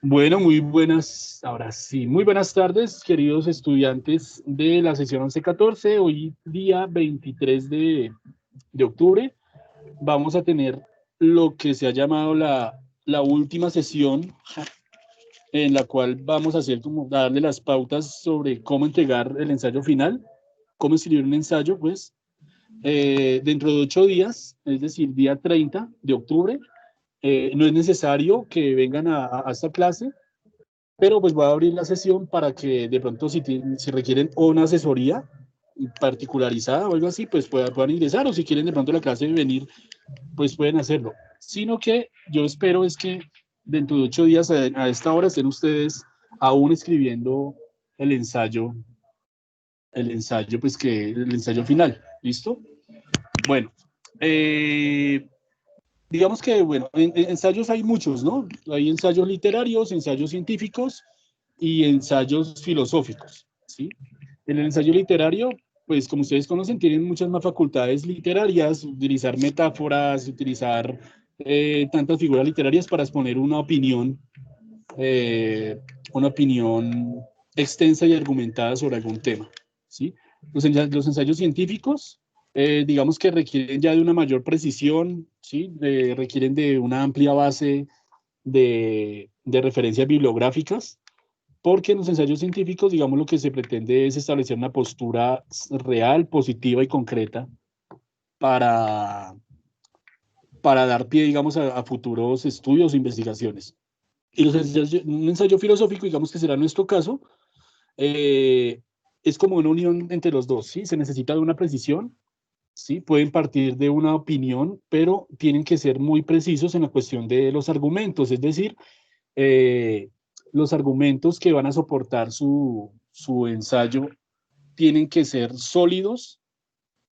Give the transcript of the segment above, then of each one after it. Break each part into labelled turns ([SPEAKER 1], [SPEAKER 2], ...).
[SPEAKER 1] Bueno, muy buenas, ahora sí, muy buenas tardes, queridos estudiantes de la sesión 11-14. Hoy día 23 de octubre vamos a tener lo que se ha llamado la última sesión, en la cual vamos a hacer como darle las pautas sobre cómo entregar el ensayo final, cómo escribir un ensayo, pues, dentro de 8 días, es decir, día 30 de octubre. No es necesario que vengan a esta clase, pero pues voy a abrir la sesión para que de pronto si requieren una asesoría particularizada o algo así, pues puedan ingresar, o si quieren de pronto la clase venir, pues pueden hacerlo. Sino que yo espero es que dentro de 8 días a esta hora estén ustedes aún escribiendo el ensayo, el ensayo final. ¿Listo? Bueno, eh, digamos que, bueno, ensayos hay muchos, ¿no? Hay ensayos literarios, ensayos científicos y ensayos filosóficos, ¿sí? En el ensayo literario, pues como ustedes conocen, tienen muchas más facultades literarias, utilizar metáforas, utilizar tantas figuras literarias para exponer eh, una opinión extensa y argumentada sobre algún tema, ¿sí? Los ensayos científicos, digamos que requieren ya de una mayor precisión, ¿sí? Requieren de una amplia base de referencias bibliográficas, porque en los ensayos científicos, digamos, lo que se pretende es establecer una postura real, positiva y concreta para, para dar pie, digamos, a futuros estudios o investigaciones. Y un ensayo filosófico, digamos que será nuestro caso, eh, es como una unión entre los dos, ¿sí? Se necesita de una precisión, ¿sí? Pueden partir de una opinión, pero tienen que ser muy precisos en la cuestión de los argumentos, es decir, eh, los argumentos que van a soportar su ensayo tienen que ser sólidos,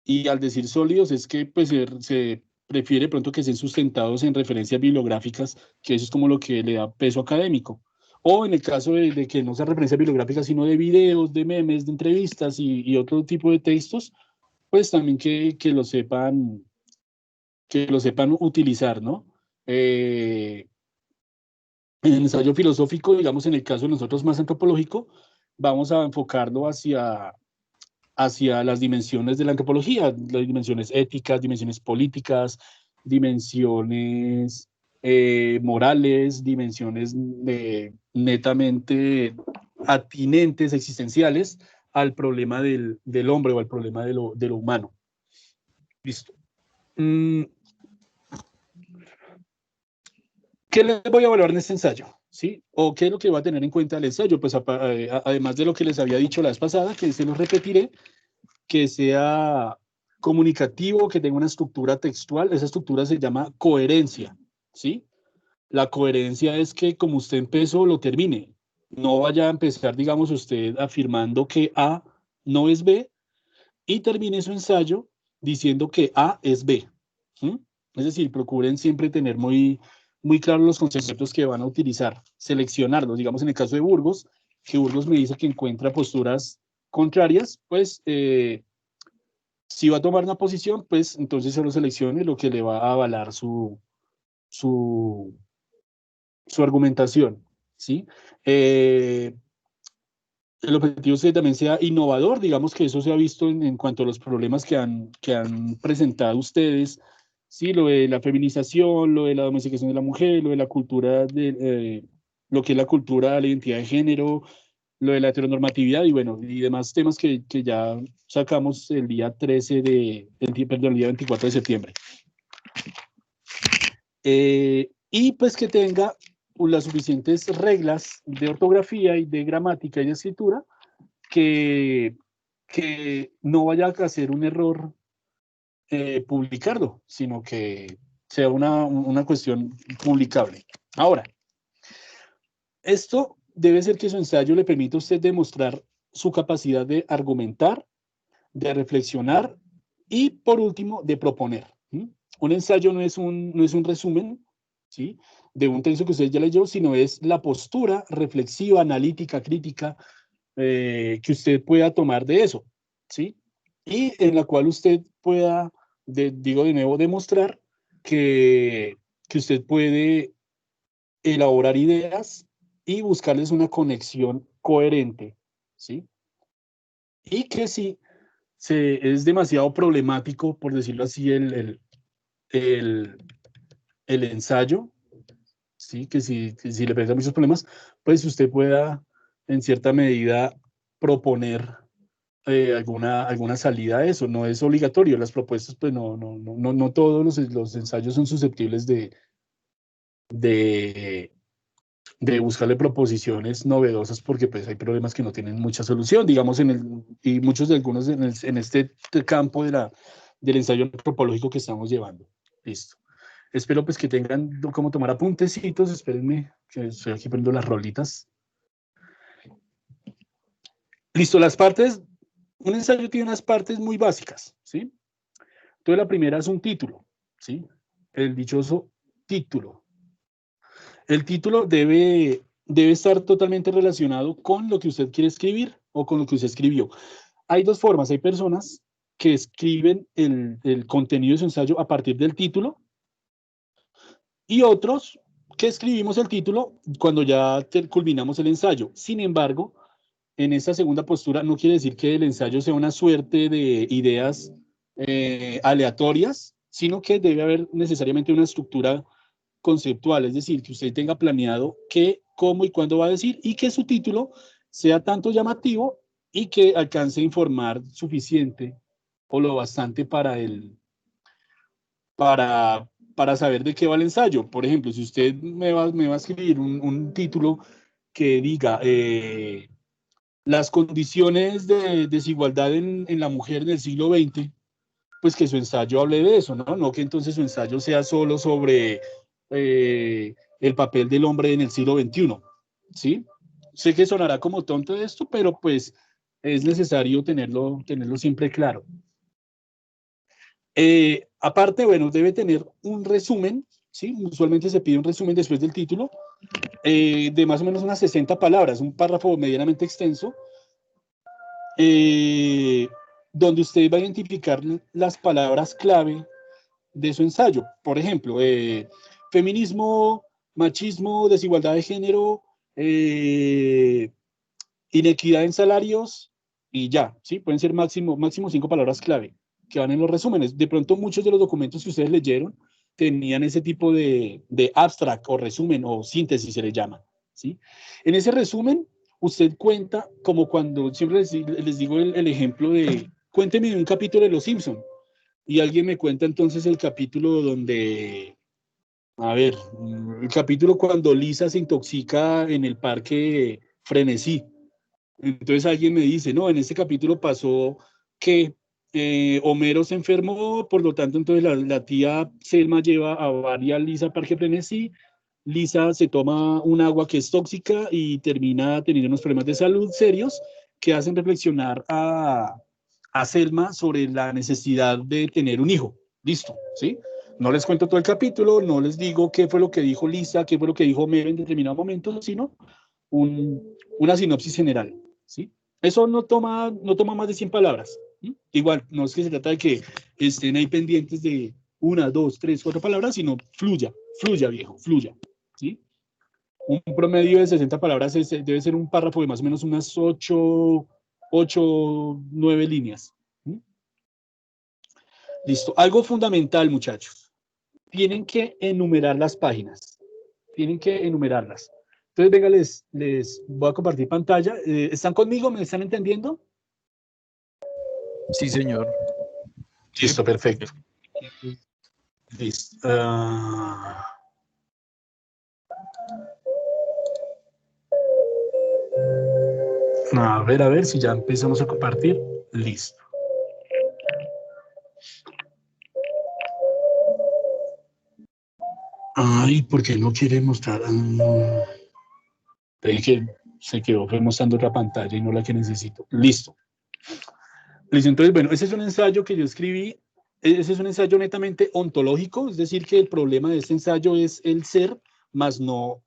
[SPEAKER 1] y al decir sólidos es que pues se prefiere pronto que sean sustentados en referencias bibliográficas, que eso es como lo que le da peso académico. O en el caso de que no sea referencia bibliográfica, sino de videos, de memes, de entrevistas y otro tipo de textos, pues también que lo sepan utilizar, ¿no? Eh, en el ensayo filosófico, digamos, en el caso de nosotros más antropológico, vamos a enfocarlo hacia las dimensiones de la antropología, las dimensiones éticas, dimensiones políticas, dimensiones morales, dimensiones netamente atinentes, existenciales al problema del hombre o al problema de lo humano. Listo. Mm, ¿Qué les voy a evaluar en este ensayo? ¿Sí? ¿O qué es lo que va a tener en cuenta el ensayo? Pues además de lo que les había dicho la vez pasada, que se los repetiré, que sea comunicativo, que tenga una estructura textual. Esa estructura se llama coherencia, ¿sí? La coherencia es que como usted empezó, lo termine. No vaya a empezar, digamos, usted afirmando que A no es B y termine su ensayo diciendo que A es B. ¿Sí? Es decir, procuren siempre tener muy claros los conceptos que van a utilizar, seleccionarlos. Digamos, en el caso de Burgos, que Burgos me dice que encuentra posturas contrarias, pues si va a tomar una posición, pues entonces se lo seleccione lo que le va a avalar su, su argumentación, ¿sí? Eh, el objetivo es que también sea innovador, digamos que eso se ha visto en cuanto a los problemas que han presentado ustedes, ¿sí? Lo de la feminización, lo de la domesticación de la mujer, lo de la cultura, lo que es la cultura de la identidad de género, lo de la heteronormatividad y bueno, y demás temas que ya sacamos el día 13 perdón, el día 24 de septiembre. Y pues que tenga las suficientes reglas de ortografía y de gramática y de escritura que, que no vaya a hacer un error publicarlo, sino que sea una cuestión publicable. Ahora, esto debe ser que su ensayo le permita a usted demostrar su capacidad de argumentar, de reflexionar y, por último, de proponer. ¿Sí? Un ensayo no es un resumen, ¿sí? De un texto que usted ya leyó, sino es la postura reflexiva, analítica, crítica, que usted pueda tomar de eso, ¿sí? Y en la cual usted pueda, digo de nuevo, demostrar que usted puede elaborar ideas y buscarles una conexión coherente, ¿sí? Y que si es demasiado problemático, por decirlo así, el, el ensayo, ¿sí? Que si le presenta muchos problemas, pues usted pueda, en cierta medida, proponer alguna salida a eso. No es obligatorio. Las propuestas, pues no todos los ensayos son susceptibles de, de buscarle proposiciones novedosas porque pues hay problemas que no tienen mucha solución, digamos, y muchos de algunos en este campo del ensayo antropológico que estamos llevando. Listo. Espero pues que tengan cómo tomar apuntecitos, espérenme que estoy aquí poniendo las rolitas. Listo, las partes, un ensayo tiene unas partes muy básicas, ¿sí? Entonces la primera es un título, ¿sí? El dichoso título. El título debe estar totalmente relacionado con lo que usted quiere escribir o con lo que usted escribió. Hay dos formas, hay personas que escriben el contenido de su ensayo a partir del título y otros que escribimos el título cuando ya culminamos el ensayo. Sin embargo, en esta segunda postura no quiere decir que el ensayo sea una suerte de ideas aleatorias, sino que debe haber necesariamente una estructura conceptual, es decir, que usted tenga planeado qué, cómo y cuándo va a decir y que su título sea tanto llamativo y que alcance a informar suficiente o lo bastante para saber de qué va el ensayo. Por ejemplo, si usted me va a escribir un título que diga las condiciones de desigualdad en la mujer del siglo XX, pues que su ensayo hable de eso, ¿no? No que entonces su ensayo sea solo sobre el papel del hombre en el siglo XXI, ¿sí? Sé que sonará como tonto esto, pero pues es necesario tenerlo siempre claro. Aparte, bueno, debe tener un resumen, ¿sí? Usualmente se pide un resumen después del título, de más o menos unas 60 palabras, un párrafo medianamente extenso, eh, donde usted va a identificar las palabras clave de su ensayo. Por ejemplo, feminismo, machismo, desigualdad de género, inequidad en salarios y ya, ¿sí? Pueden ser máximo 5 palabras clave que van en los resúmenes. De pronto muchos de los documentos que ustedes leyeron tenían ese tipo de abstract o resumen o síntesis se le llama, ¿sí? En ese resumen, usted cuenta como cuando siempre les digo el ejemplo de, cuénteme de un capítulo de Los Simpson y alguien me cuenta entonces el capítulo donde, a ver, el capítulo cuando Lisa se intoxica en el parque Frenesí. Entonces alguien me dice, no, en este capítulo pasó que Homero se enfermó, por lo tanto, entonces la tía Selma lleva a Bart y a Lisa al parque Frenesí. Lisa se toma un agua que es tóxica y termina teniendo unos problemas de salud serios que hacen reflexionar a Selma sobre la necesidad de tener un hijo. Listo, ¿sí? No les cuento todo el capítulo, no les digo qué fue lo que dijo Lisa, qué fue lo que dijo Homero en determinado momento, sino una sinopsis general, ¿sí? Eso no toma más de 100 palabras. ¿Sí? Igual, no es que se trata de que estén ahí pendientes de una, dos, tres, cuatro palabras, sino fluya, viejo, fluya, ¿sí? Un promedio de 60 palabras debe ser un párrafo de más o menos unas 9 líneas. ¿Sí? Listo. Algo fundamental, muchachos. Tienen que enumerar las páginas. Tienen que enumerarlas. Entonces, venga, les voy a compartir pantalla. ¿Están conmigo? ¿Me están entendiendo?
[SPEAKER 2] Sí, señor.
[SPEAKER 1] Listo, perfecto. Listo. A ver si ya empezamos a compartir. Listo. Ay, ¿por qué no quiere mostrar? Que se quedó mostrando otra pantalla y no la que necesito. Listo. Listo, entonces, bueno, ese es un ensayo que yo escribí. Ese es un ensayo netamente ontológico, es decir, que el problema de este ensayo es el ser, más no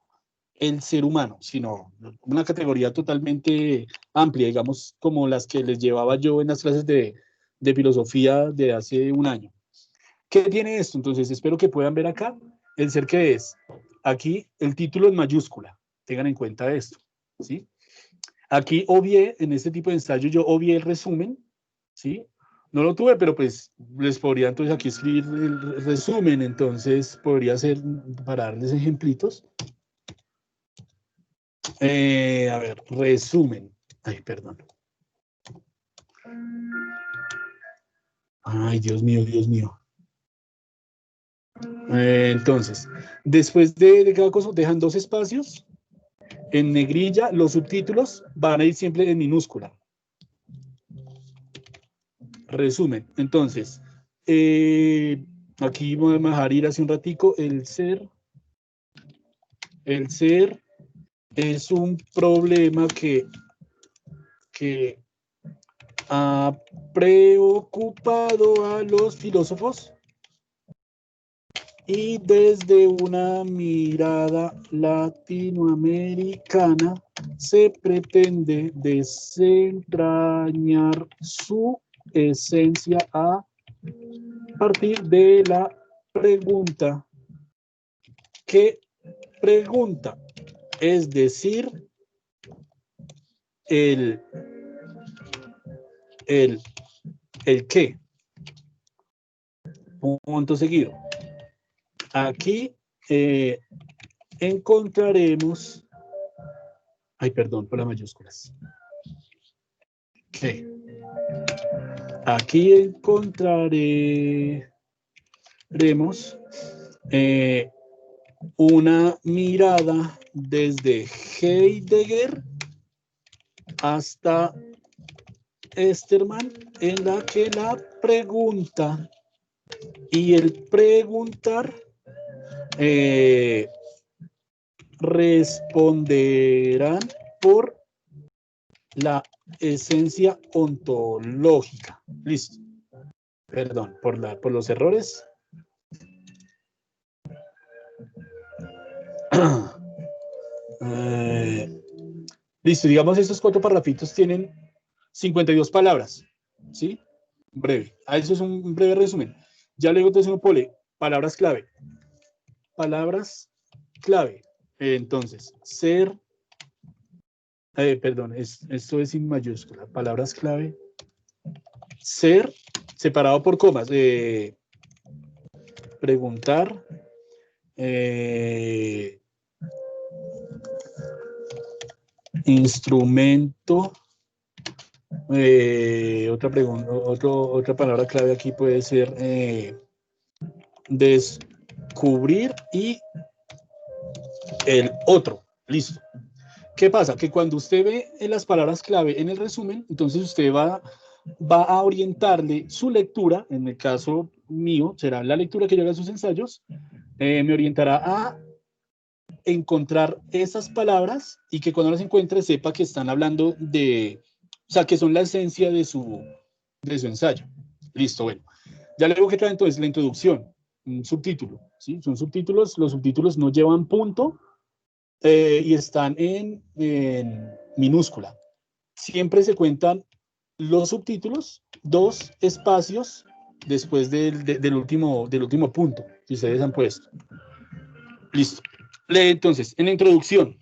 [SPEAKER 1] el ser humano, sino una categoría totalmente amplia, digamos, como las que les llevaba yo en las clases de filosofía de hace un año. ¿Qué tiene esto? Entonces, espero que puedan ver acá el ser que es. Aquí el título en mayúscula, Tengan en cuenta esto, ¿sí? Aquí obvié, en este tipo de ensayo, yo obvié el resumen, ¿sí? No lo tuve, pero pues les podría entonces aquí escribir el resumen, entonces podría ser, para darles ejemplitos. A ver, resumen. Ay, perdón. Ay, Dios mío, Dios mío. Entonces, después de cada cosa, dejan 2 espacios. En negrilla, los subtítulos van a ir siempre en minúscula. Resumen. Entonces, aquí voy a dejar ir hace un ratico. El ser es un problema que ha preocupado a los filósofos y desde una mirada latinoamericana se pretende desentrañar su esencia a partir de la pregunta. ¿Qué pregunta? Es decir, el qué. Punto seguido. Aquí encontraremos, ay, perdón por las mayúsculas. ¿Qué? Aquí encontraremos una mirada desde Heidegger hasta Esterman, en la que la pregunta y el preguntar responderán por la esencia ontológica. Listo. Perdón por los errores. Listo, digamos, estos 4 parrafitos tienen 52 palabras, ¿sí? Breve. Eso es un breve resumen. Ya luego entonces uno pone palabras clave. Palabras clave. Entonces, ser, perdón, esto es sin mayúscula. Palabras clave. Ser, separado por comas. Preguntar. Instrumento. Otra pregunta, otra palabra clave aquí puede ser descubrir y el otro. Listo. ¿Qué pasa? Que cuando usted ve las palabras clave en el resumen, entonces usted va a orientarle su lectura. En el caso mío, será la lectura que yo haga en sus ensayos, me orientará a encontrar esas palabras y que cuando las encuentre sepa que están hablando de, o sea, que son la esencia de su ensayo. Listo, bueno. Ya luego que trae entonces la introducción, un subtítulo, ¿sí? Son subtítulos, los subtítulos no llevan punto y están en minúscula. Siempre se cuentan los subtítulos, 2 espacios después del último punto que ustedes han puesto. Listo. Entonces, en la introducción.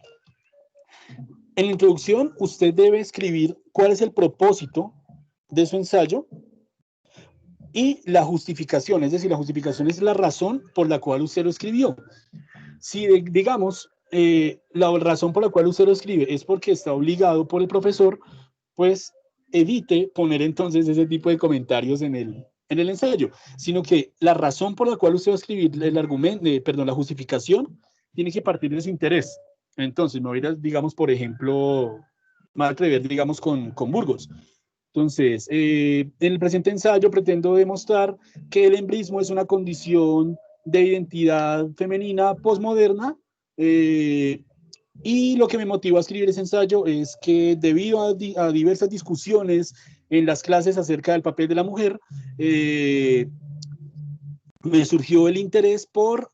[SPEAKER 1] En la introducción, usted debe escribir cuál es el propósito de su ensayo y la justificación, es decir, la justificación es la razón por la cual usted lo escribió. Si, digamos, la razón por la cual usted lo escribe es porque está obligado por el profesor, pues evite poner entonces ese tipo de comentarios en el ensayo, sino que la razón por la cual usted va a escribir el argumento, la justificación, tiene que partir de su interés. Entonces, me voy a ir, digamos, por ejemplo, me voy a atrever, digamos, con Burgos. Entonces, en el presente ensayo pretendo demostrar que el embrismo es una condición de identidad femenina posmoderna, y lo que me motivó a escribir ese ensayo es que debido a diversas discusiones en las clases acerca del papel de la mujer, me surgió el interés por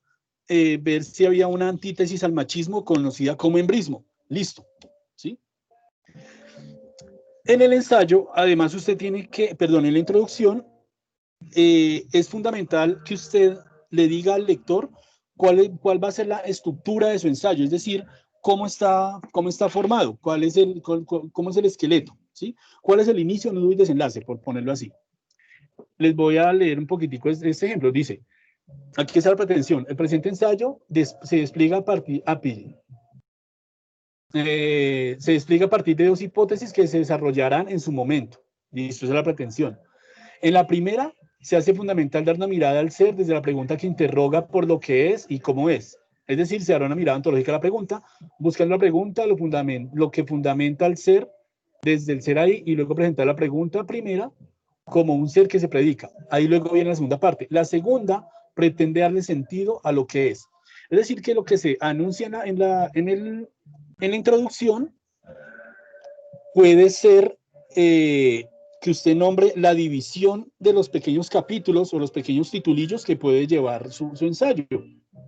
[SPEAKER 1] ver si había una antítesis al machismo conocida como embrismo. Listo, ¿sí? En el ensayo, además, usted tiene que, perdón, en la introducción, es fundamental que usted le diga al lector cuál va a ser la estructura de su ensayo, es decir, cómo está formado, cómo es el esqueleto, ¿sí? ¿Cuál es el inicio, nudo y desenlace, por ponerlo así? Les voy a leer un poquitico este ejemplo. Dice, aquí está la pretensión. El presente ensayo se despliega se despliega a partir de dos hipótesis que se desarrollarán en su momento. Y esto es la pretensión. En la primera, se hace fundamental dar una mirada al ser desde la pregunta que interroga por lo que es y cómo es. Es decir, se dará una mirada ontológica a la pregunta, buscando la pregunta, lo que fundamenta al ser desde el ser ahí, y luego presentar la pregunta primera como un ser que se predica. Ahí luego viene la segunda parte. La segunda pretende darle sentido a lo que es. Es decir, que lo que se anuncia en la introducción puede ser que usted nombre la división de los pequeños capítulos o los pequeños titulillos que puede llevar su ensayo,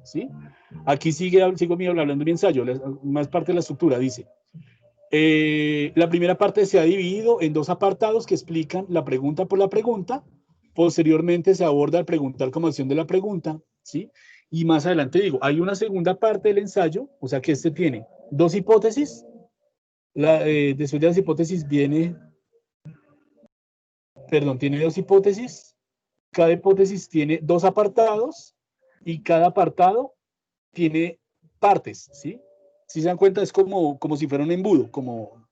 [SPEAKER 1] ¿sí? Aquí sigo hablando de mi ensayo, más parte de la estructura, dice. La primera parte se ha dividido en dos apartados que explican la pregunta por la pregunta. Posteriormente se aborda el preguntar como acción de la pregunta, ¿sí? Y más adelante digo, hay una segunda parte del ensayo, o sea que este tiene dos hipótesis. Después de las hipótesis tiene dos hipótesis. Cada hipótesis tiene dos apartados y cada apartado tiene partes, ¿sí? Si se dan cuenta, es como si fuera un embudo, como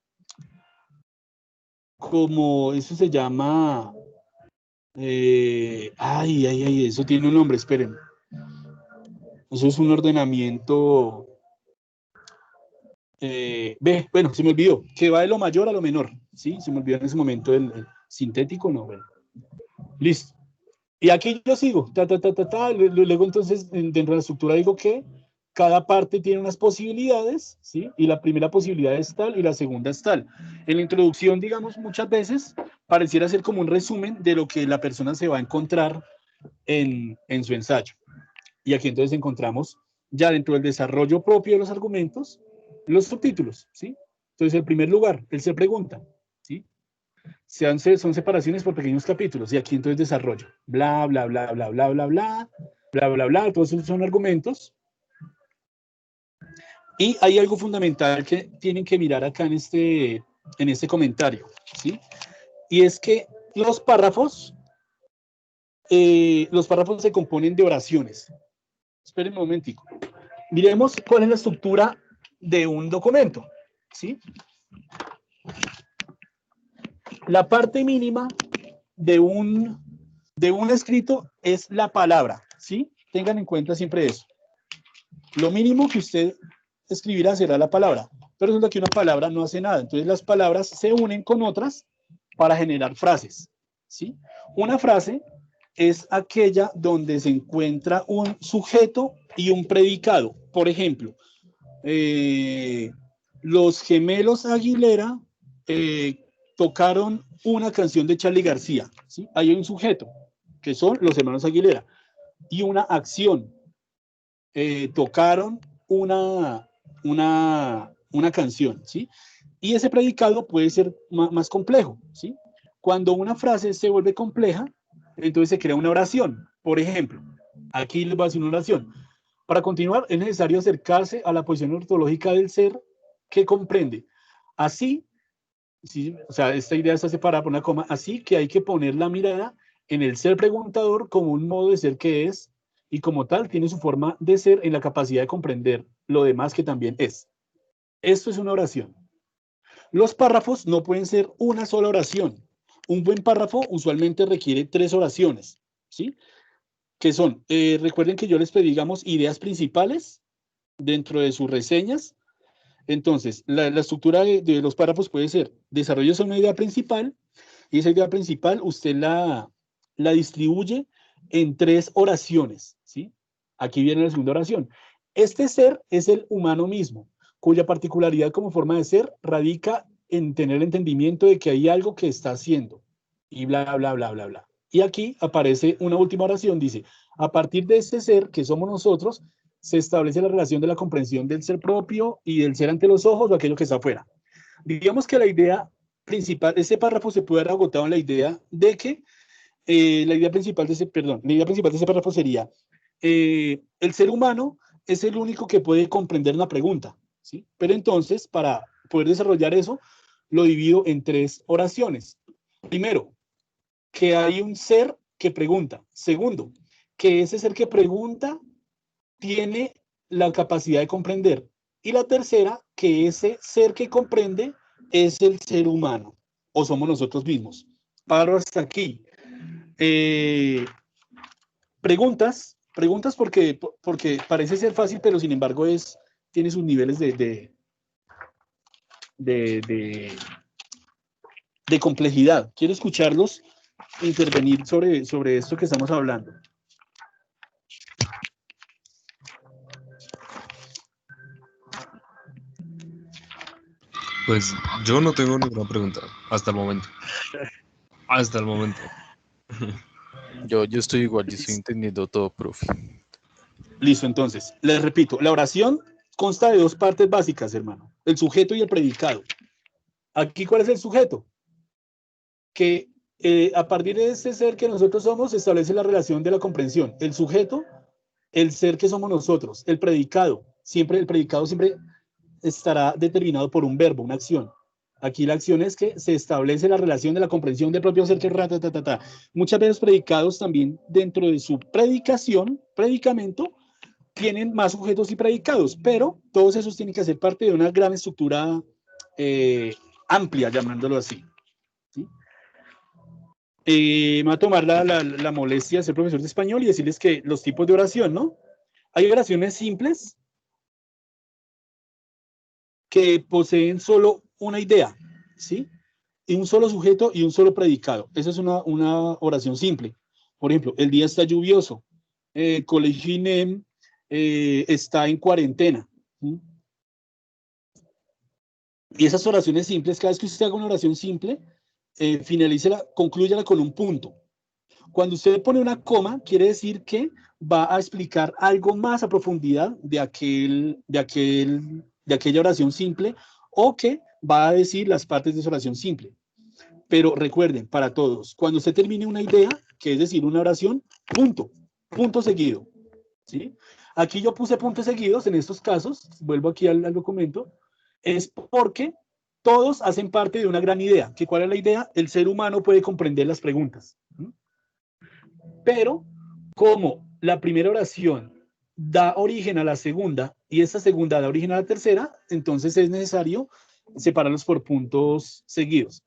[SPEAKER 1] eso se llama, eso tiene un nombre, esperen. Eso es un ordenamiento, bueno, se me olvidó, que va de lo mayor a lo menor, ¿sí? Se me olvidó en ese momento el sintético, no, bueno. Listo. Y aquí yo sigo, luego entonces dentro de la estructura digo que cada parte tiene unas posibilidades, ¿sí? Y la primera posibilidad es tal y la segunda es tal. En la introducción, digamos, muchas veces pareciera ser como un resumen de lo que la persona se va a encontrar en su ensayo. Y aquí entonces encontramos ya dentro del desarrollo propio de los argumentos, los subtítulos, ¿sí? Entonces, en primer lugar, él se pregunta, ¿sí? Son separaciones por pequeños capítulos, y aquí entonces desarrollo, bla, bla, bla, bla, bla, bla, bla, bla, bla, bla, todos esos son argumentos. Y hay algo fundamental que tienen que mirar acá en este comentario, ¿sí? Y es que los párrafos se componen de oraciones. Esperen un momentico. Miremos cuál es la estructura de un documento, ¿sí? La parte mínima de un escrito es la palabra, ¿sí? Tengan en cuenta siempre eso. Lo mínimo que usted escribirá será la palabra, pero resulta que una palabra no hace nada. Entonces las palabras se unen con otras para generar frases, ¿sí? Una frase es aquella donde se encuentra un sujeto y un predicado. Por ejemplo, los gemelos Aguilera tocaron una canción de Charly García, ¿sí? Hay un sujeto, que son los hermanos Aguilera, y una acción. Tocaron una canción, ¿sí? Y ese predicado puede ser más complejo, ¿sí? Cuando una frase se vuelve compleja, entonces se crea una oración. Por ejemplo, aquí les voy a decir una oración. Para continuar, es necesario acercarse a la posición ortológica del ser que comprende. Así, ¿sí? O sea, esta idea está separada por una coma, así que hay que poner la mirada en el ser preguntador como un modo de ser que es, y como tal tiene su forma de ser en la capacidad de comprender lo demás que también es. Esto es una oración. Los párrafos no pueden ser una sola oración. Un buen párrafo usualmente requiere 3 oraciones, ¿sí? Que son, recuerden que yo les pedí, digamos, ideas principales dentro de sus reseñas. Entonces, la estructura de los párrafos puede ser, desarrollo una idea principal, y esa idea principal usted la distribuye en 3 oraciones, ¿sí? Aquí viene la segunda oración. Este ser es el humano mismo, cuya particularidad como forma de ser radica en tener el entendimiento de que hay algo que está haciendo, y bla, bla, bla, bla, bla. Y aquí aparece una última oración, dice, a partir de este ser que somos nosotros, se establece la relación de la comprensión del ser propio y del ser ante los ojos o aquello que está afuera. Digamos que la idea principal, ese párrafo se puede haber agotado en la idea de que la idea principal de ese párrafo sería, el ser humano es el único que puede comprender una pregunta, ¿sí? Pero entonces, para poder desarrollar eso, lo divido en 3 oraciones. Primero, que hay un ser que pregunta. Segundo, que ese ser que pregunta tiene la capacidad de comprender. Y la tercera, que ese ser que comprende es el ser humano, o somos nosotros mismos. Paro hasta aquí. Preguntas porque parece ser fácil, pero sin embargo tiene sus niveles de, de, de complejidad. Quiero escucharlos intervenir sobre esto que estamos hablando.
[SPEAKER 2] Pues yo no tengo ninguna pregunta hasta el momento. Hasta el momento.
[SPEAKER 3] Yo estoy igual, yo estoy entendiendo todo, profe.
[SPEAKER 1] Listo, entonces, les repito, la oración consta de 2 partes básicas, hermano, el sujeto y el predicado. Aquí, ¿cuál es el sujeto? Que a partir de ese ser que nosotros somos, se establece la relación de la comprensión. El sujeto, el ser que somos nosotros. El predicado siempre estará determinado por un verbo, una acción. Aquí la acción es que se establece la relación de la comprensión del propio ser que muchas veces predicados también dentro de su predicamento, tienen más sujetos y predicados, pero todos esos tienen que hacer parte de una gran estructura amplia, llamándolo así. ¿Sí? Me va a tomar la molestia de ser profesor de español y decirles que los tipos de oración, ¿no? Hay oraciones simples que poseen solo una idea, ¿sí? Y un solo sujeto y un solo predicado. Esa es una oración simple. Por ejemplo, el día está lluvioso. Colegio INEM está en cuarentena. ¿Sí? Y esas oraciones simples, cada vez que usted haga una oración simple, finalícela, conclúyala con un punto. Cuando usted pone una coma, quiere decir que va a explicar algo más a profundidad de aquella oración simple, o que va a decir las partes de esa oración simple. Pero recuerden, para todos, cuando usted termine una idea, que es decir, una oración, punto seguido. ¿Sí? Aquí yo puse puntos seguidos en estos casos, vuelvo aquí al documento, es porque todos hacen parte de una gran idea. ¿Que ¿Cuál es la idea? El ser humano puede comprender las preguntas. Pero como la primera oración da origen a la segunda y esta segunda da origen a la tercera, entonces es necesario separarlos por puntos seguidos.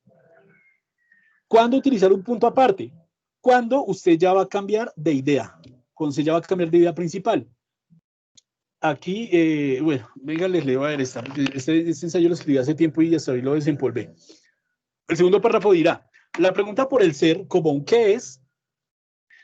[SPEAKER 1] ¿Cuándo utilizar un punto aparte? Cuando usted ya va a cambiar de idea, cuando usted ya va a cambiar de idea principal. Aquí, bueno, venga, les leo a ver esta, porque este ensayo lo escribí hace tiempo y hasta hoy lo desempolvé. El segundo párrafo dirá, la pregunta por el ser como un qué es,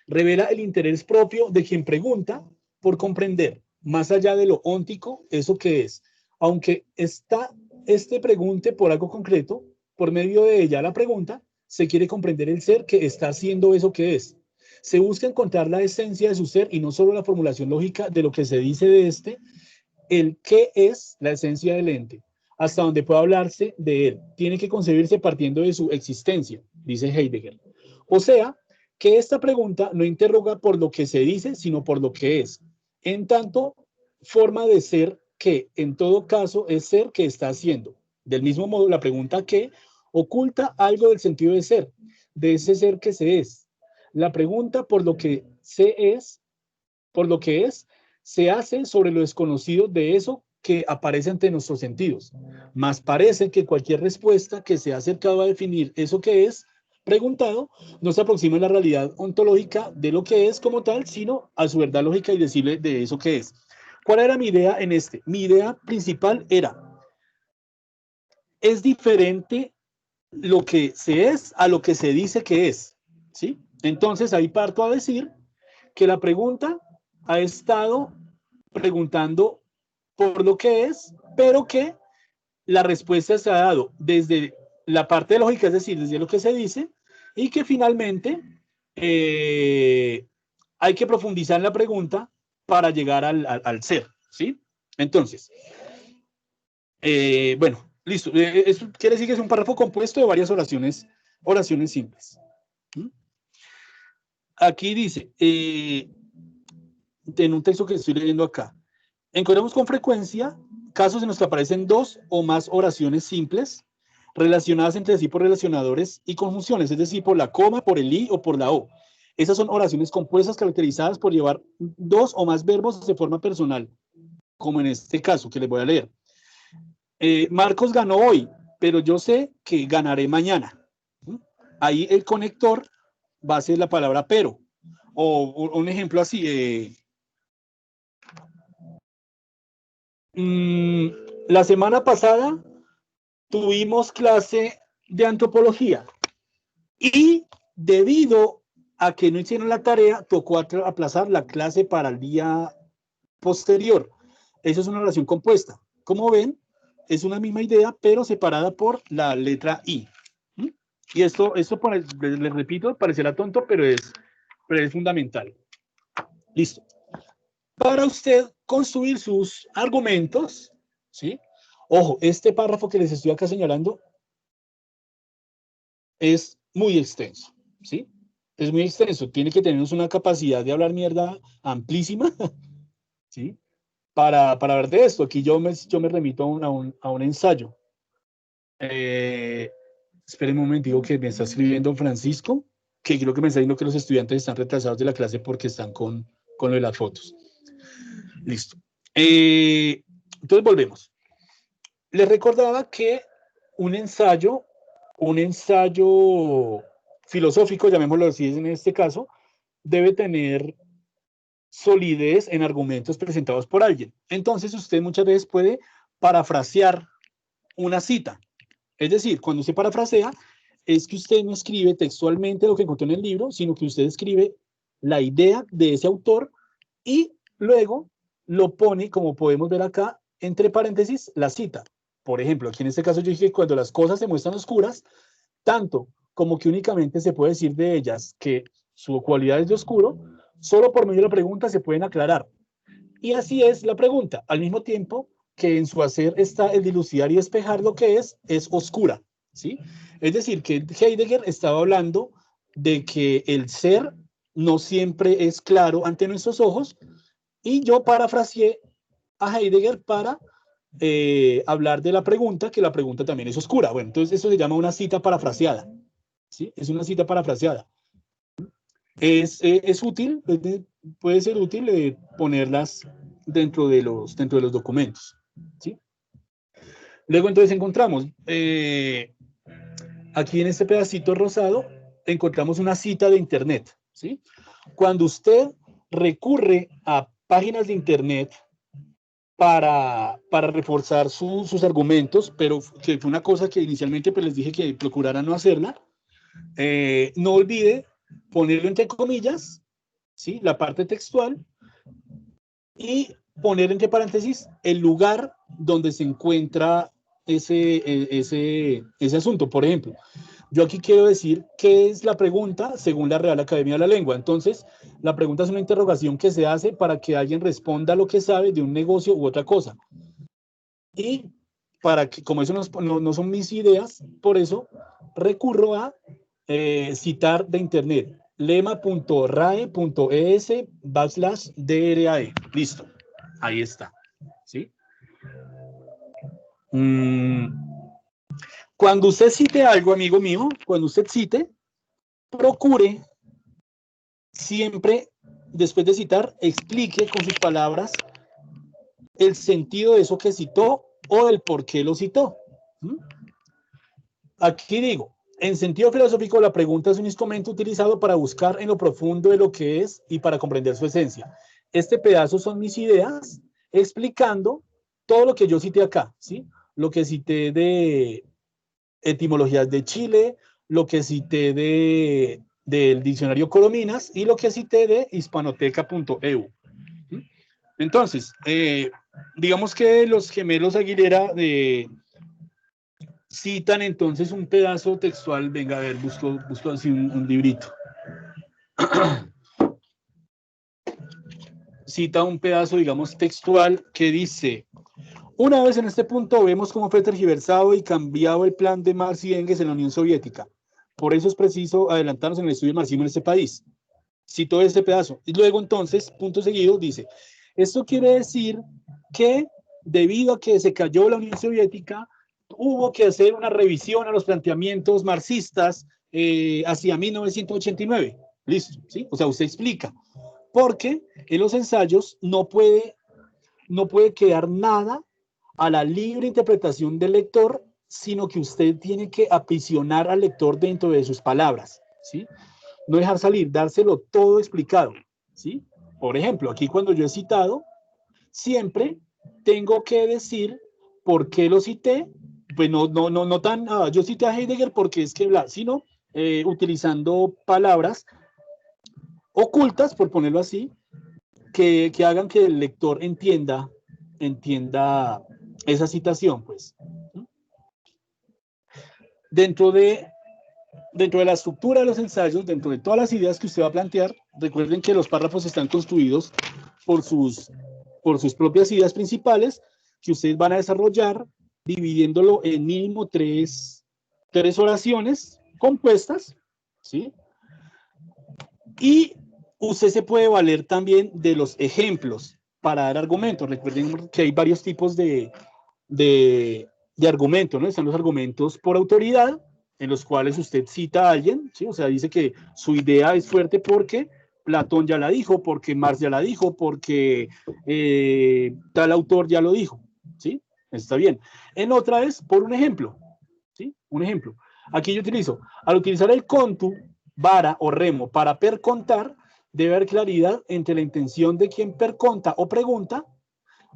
[SPEAKER 1] revela el interés propio de quien pregunta por comprender, más allá de lo óntico, eso que es. Aunque este pregunte por algo concreto, por medio de ella la pregunta, se quiere comprender el ser que está haciendo eso que es. Se busca encontrar la esencia de su ser y no solo la formulación lógica de lo que se dice de este, el qué es la esencia del ente, hasta donde pueda hablarse de él. Tiene que concebirse partiendo de su existencia, dice Heidegger. O sea, que esta pregunta no interroga por lo que se dice, sino por lo que es. En tanto, forma de ser que, en todo caso, es ser que está haciendo. Del mismo modo, la pregunta ¿qué? Oculta algo del sentido de ser, de ese ser que se es. La pregunta por lo que se hace sobre lo desconocido de eso que aparece ante nuestros sentidos. Más parece que cualquier respuesta que se ha acercado a definir eso que es preguntado no se aproxima a la realidad ontológica de lo que es como tal, sino a su verdad lógica y decirle de eso que es. ¿Cuál era mi idea en este? Mi idea principal era, es diferente lo que se es a lo que se dice que es, ¿sí? Entonces ahí parto a decir que la pregunta ha estado preguntando por lo que es, pero que la respuesta se ha dado desde la parte lógica, es decir, desde lo que se dice, y que finalmente hay que profundizar en la pregunta para llegar al ser, ¿sí? Entonces, bueno, listo. Eso quiere decir que es un párrafo compuesto de varias oraciones simples. ¿Mm? Aquí dice, en un texto que estoy leyendo acá, encontramos con frecuencia casos en los que aparecen dos o más oraciones simples relacionadas entre sí por relacionadores y conjunciones, es decir, por la coma, por el i o por la o. Esas son oraciones compuestas caracterizadas por llevar dos o más verbos de forma personal, como en este caso que les voy a leer. Marcos ganó hoy, pero yo sé que ganaré mañana. Ahí el conector va a ser la palabra pero. O un ejemplo así. La semana pasada tuvimos clase de antropología y debido a que no hicieron la tarea, tocó aplazar la clase para el día posterior. Eso es una oración compuesta. Como ven, es una misma idea, pero separada por la letra I. Y esto les repito, parecerá tonto, pero es fundamental. Listo. Para usted construir sus argumentos, ¿sí? Ojo, este párrafo que les estoy acá señalando es muy extenso, ¿sí? Es muy extenso. Tiene que tener una capacidad de hablar mierda amplísima, ¿sí? Para ver de esto. Aquí yo me remito a un ensayo. Esperen un momento, que me está escribiendo Francisco, que creo que me está diciendo que los estudiantes están retrasados de la clase porque están con lo de las fotos. Listo. Entonces volvemos. Les recordaba que un ensayo filosófico, llamémoslo así en este caso, debe tener solidez en argumentos presentados por alguien. Entonces usted muchas veces puede parafrasear una cita. Es decir, cuando usted parafrasea, es que usted no escribe textualmente lo que encontró en el libro, sino que usted escribe la idea de ese autor y luego lo pone, como podemos ver acá, entre paréntesis, la cita. Por ejemplo, aquí en este caso yo dije que cuando las cosas se muestran oscuras, tanto como que únicamente se puede decir de ellas que su cualidad es de oscuro, solo por medio de la pregunta se pueden aclarar. Y así es la pregunta. Al mismo tiempo que en su hacer está el dilucidar y despejar lo que es oscura, ¿sí? Es decir, que Heidegger estaba hablando de que el ser no siempre es claro ante nuestros ojos, y yo parafraseé a Heidegger para hablar de la pregunta, que la pregunta también es oscura. Bueno, entonces eso se llama una cita parafraseada, ¿sí? Es una cita parafraseada. Es útil, puede ser útil ponerlas dentro de los documentos, ¿sí? Luego entonces encontramos, aquí en este pedacito rosado, encontramos una cita de internet, ¿sí? Cuando usted recurre a páginas de internet para reforzar sus argumentos, pero que fue una cosa que inicialmente pues les dije que procurara no hacerla, no olvide ponerlo entre comillas, ¿sí? La parte textual, y poner entre paréntesis el lugar donde se encuentra ese asunto. Por ejemplo, yo aquí quiero decir qué es la pregunta según la Real Academia de la Lengua. Entonces, la pregunta es una interrogación que se hace para que alguien responda lo que sabe de un negocio u otra cosa. Y para que, como eso no son mis ideas, por eso recurro a citar de internet lema.rae.es/DRAE. Listo. Ahí está. ¿Sí? Cuando usted cite algo, amigo mío, cuando usted cite, procure siempre, después de citar, explique con sus palabras el sentido de eso que citó o el por qué lo citó. Aquí digo, en sentido filosófico, la pregunta es un instrumento utilizado para buscar en lo profundo de lo que es y para comprender su esencia. Este pedazo son mis ideas explicando todo lo que yo cité acá, ¿sí? Lo que cité de etimologías de Chile, lo que cité del diccionario Corominas y lo que cité de hispanoteca.eu. Entonces, digamos que los gemelos Aguilera citan entonces un pedazo textual. Venga, a ver, busco así un librito. Cita un pedazo, digamos, textual que dice: una vez en este punto vemos cómo fue tergiversado y cambiado el plan de Marx y Engels en la Unión Soviética. Por eso es preciso adelantarnos en el estudio del marxismo en este país. Cito este pedazo. Y luego entonces, punto seguido, dice: esto quiere decir que debido a que se cayó la Unión Soviética, hubo que hacer una revisión a los planteamientos marxistas hacia 1989. Listo, ¿sí? O sea, usted explica. Porque en los ensayos no puede quedar nada a la libre interpretación del lector, sino que usted tiene que aprisionar al lector dentro de sus palabras, ¿sí? No dejar salir, dárselo todo explicado, ¿sí? Por ejemplo, aquí cuando yo he citado, siempre tengo que decir por qué lo cité, pues no tan, yo cité a Heidegger porque es que, sino utilizando palabras ocultas, por ponerlo así, que hagan que el lector entienda esa citación, pues. Dentro de la estructura de los ensayos, dentro de todas las ideas que usted va a plantear, recuerden que los párrafos están construidos por sus propias ideas principales que ustedes van a desarrollar, dividiéndolo en mínimo tres oraciones compuestas, ¿sí? Y usted se puede valer también de los ejemplos para dar argumentos. Recuerden que hay varios tipos de argumentos, ¿no? Están los argumentos por autoridad, en los cuales usted cita a alguien, ¿sí? O sea, dice que su idea es fuerte porque Platón ya la dijo, porque Marx ya la dijo, porque tal autor ya lo dijo, ¿sí? Está bien. En otra es por un ejemplo, ¿sí? Un ejemplo. Aquí yo utilizo, al utilizar el contu, vara o remo para percontar, debe haber claridad entre la intención de quien perconta o pregunta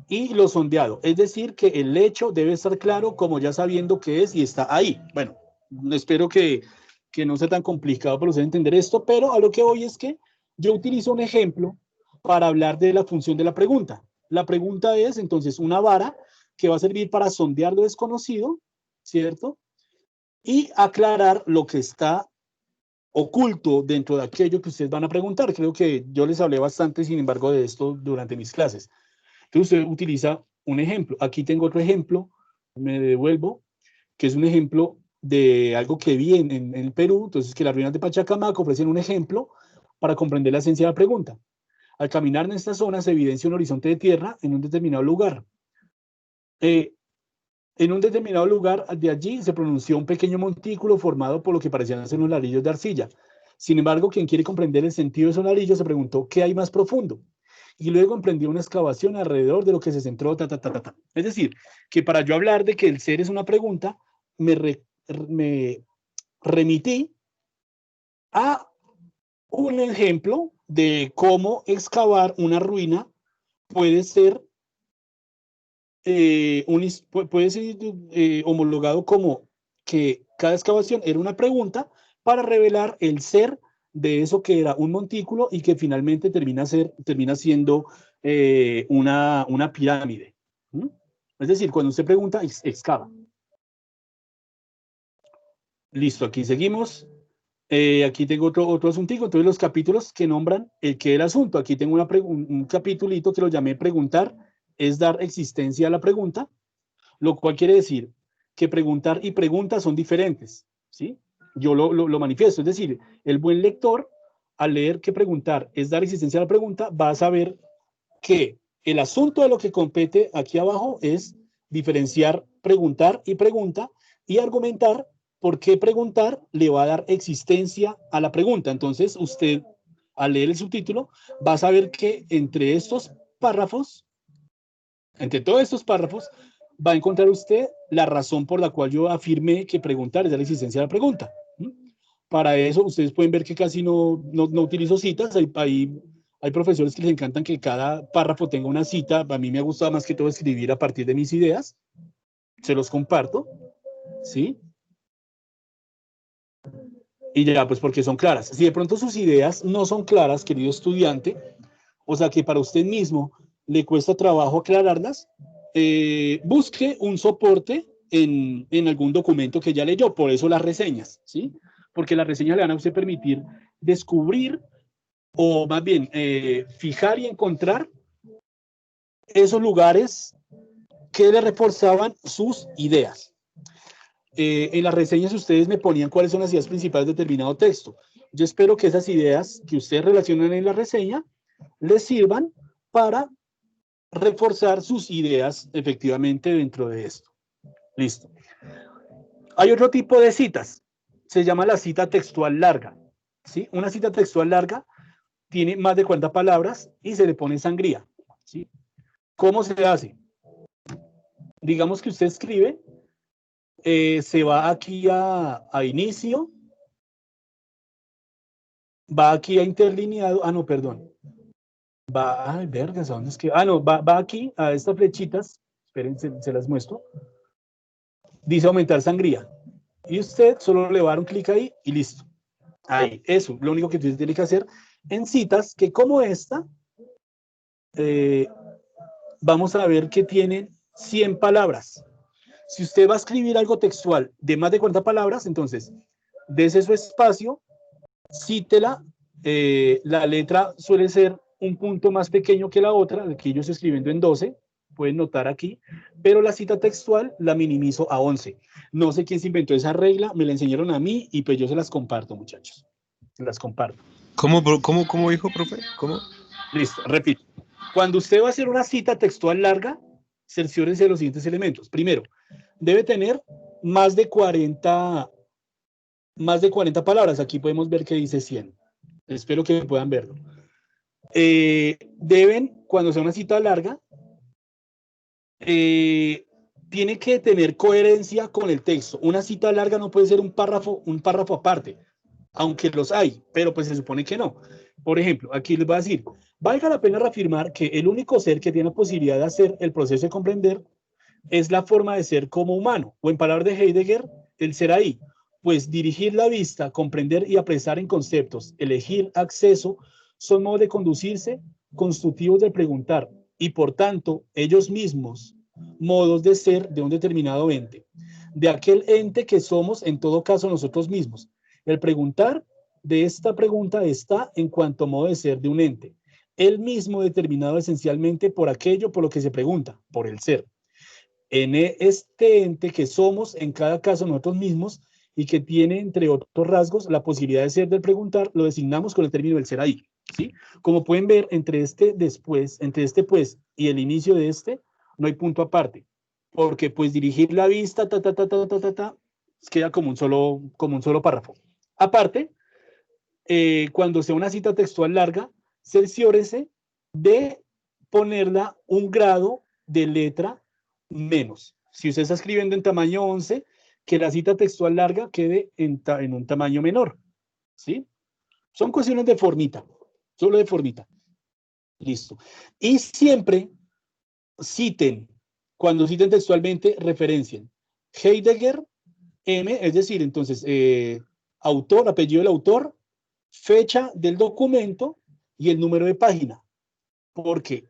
[SPEAKER 1] y lo sondeado. Es decir, que el hecho debe estar claro como ya sabiendo qué es y está ahí. Bueno, espero que no sea tan complicado para ustedes entender esto, pero a lo que voy es que yo utilizo un ejemplo para hablar de la función de la pregunta. La pregunta es entonces una vara que va a servir para sondear lo desconocido, ¿cierto? Y aclarar lo que está oculto dentro de aquello que ustedes van a preguntar. Creo que yo les hablé bastante, sin embargo, de esto durante mis clases. Entonces usted utiliza un ejemplo. Aquí tengo otro ejemplo, me devuelvo, que es un ejemplo de algo que vi en el Perú. Entonces, que las ruinas de Pachacamac ofrecen un ejemplo para comprender la esencia de la pregunta. Al caminar en esta zona se evidencia un horizonte de tierra en un determinado lugar. En un determinado lugar de allí se pronunció un pequeño montículo formado por lo que parecían ser unos ladrillos de arcilla. Sin embargo, quien quiere comprender el sentido de esos ladrillos se preguntó ¿qué hay más profundo? Y luego emprendió una excavación alrededor de lo que se centró, Es decir, que para yo hablar de que el ser es una pregunta, me remití a un ejemplo de cómo excavar una ruina puede ser homologado como que cada excavación era una pregunta para revelar el ser de eso que era un montículo y que finalmente termina siendo una pirámide. ¿Mm? Es decir, cuando usted pregunta, excava. Listo, aquí seguimos. Aquí tengo otro asuntico. Entonces, los capítulos que nombran el qué del asunto. Aquí tengo un capitulito que lo llamé preguntar, es dar existencia a la pregunta, lo cual quiere decir que preguntar y pregunta son diferentes, ¿sí? Yo lo manifiesto, es decir, el buen lector, al leer que preguntar es dar existencia a la pregunta, va a saber que el asunto de lo que compete aquí abajo es diferenciar preguntar y pregunta y argumentar por qué preguntar le va a dar existencia a la pregunta. Entonces, usted, al leer el subtítulo, va a saber que entre todos estos párrafos, va a encontrar usted la razón por la cual yo afirmé que preguntar es la existencia de la pregunta. Para eso, ustedes pueden ver que casi no utilizo citas. Hay profesores que les encantan que cada párrafo tenga una cita. A mí me ha gustado más que todo escribir a partir de mis ideas. Se los comparto, ¿sí? Y ya, pues porque son claras. Si de pronto sus ideas no son claras, querido estudiante, o sea que para usted mismo le cuesta trabajo aclararlas, busque un soporte en algún documento que ya leyó, por eso las reseñas, ¿sí? Porque las reseñas le van a usted permitir descubrir o más bien fijar y encontrar esos lugares que le reforzaban sus ideas. En las reseñas ustedes me ponían cuáles son las ideas principales de determinado texto. Yo espero que esas ideas que ustedes relacionan en la reseña les sirvan para reforzar sus ideas efectivamente dentro de esto. Listo. Hay otro tipo de citas, se llama la cita textual larga, ¿sí? Una cita textual larga tiene más de 40 palabras y se le pone sangría, ¿sí? ¿Cómo se hace? Digamos que usted escribe, se va aquí a inicio, va aquí a interlineado, no, perdón, va, ay, vergas, ¿a dónde es que? No, va aquí a estas flechitas, esperen, se las muestro, dice aumentar sangría, y usted solo le va a dar un clic ahí y listo. Ahí, eso, lo único que usted tiene que hacer en citas que como esta, vamos a ver que tienen 100 palabras. Si usted va a escribir algo textual de más de 40 palabras, entonces, dese su espacio, cítela, la letra suele ser un punto más pequeño que la otra, aquí yo estoy escribiendo en 12, pueden notar aquí, pero la cita textual la minimizo a 11. No sé quién se inventó esa regla, me la enseñaron a mí y pues yo se las comparto, muchachos. Se las comparto.
[SPEAKER 2] ¿Cómo dijo, profe? ¿Cómo?
[SPEAKER 1] Listo, repito. Cuando usted va a hacer una cita textual larga, cerciórense de los siguientes elementos. Primero, debe tener más de 40 palabras. Aquí podemos ver que dice 100. Espero que puedan verlo. Deben, cuando sea una cita larga, tiene que tener coherencia con el texto. Una cita larga no puede ser un párrafo aparte, aunque los hay, pero pues se supone que no. Por ejemplo, aquí les voy a decir, valga la pena reafirmar que el único ser que tiene la posibilidad de hacer el proceso de comprender es la forma de ser como humano, o en palabras de Heidegger, el ser ahí, pues dirigir la vista, comprender y apresar en conceptos, elegir acceso, son modos de conducirse constitutivos de preguntar, y por tanto, ellos mismos, modos de ser de un determinado ente, de aquel ente que somos en todo caso nosotros mismos. El preguntar de esta pregunta está en cuanto modo de ser de un ente, él mismo determinado esencialmente por aquello por lo que se pregunta, por el ser. En este ente que somos en cada caso nosotros mismos y que tiene, entre otros rasgos, la posibilidad de ser del preguntar, lo designamos con el término del ser ahí, ¿sí? Como pueden ver, entre este pues y el inicio de este, no hay punto aparte, porque pues dirigir la vista, queda como un solo párrafo. Aparte, cuando sea una cita textual larga, cerciórese de ponerla un grado de letra menos. Si usted está escribiendo en tamaño 11, que la cita textual larga quede en un tamaño menor, ¿sí? Son cuestiones de formita, solo de formita. Listo. Y siempre citen, cuando citen textualmente, referencien Heidegger, M, es decir, entonces, autor, apellido del autor, fecha del documento y el número de página. Porque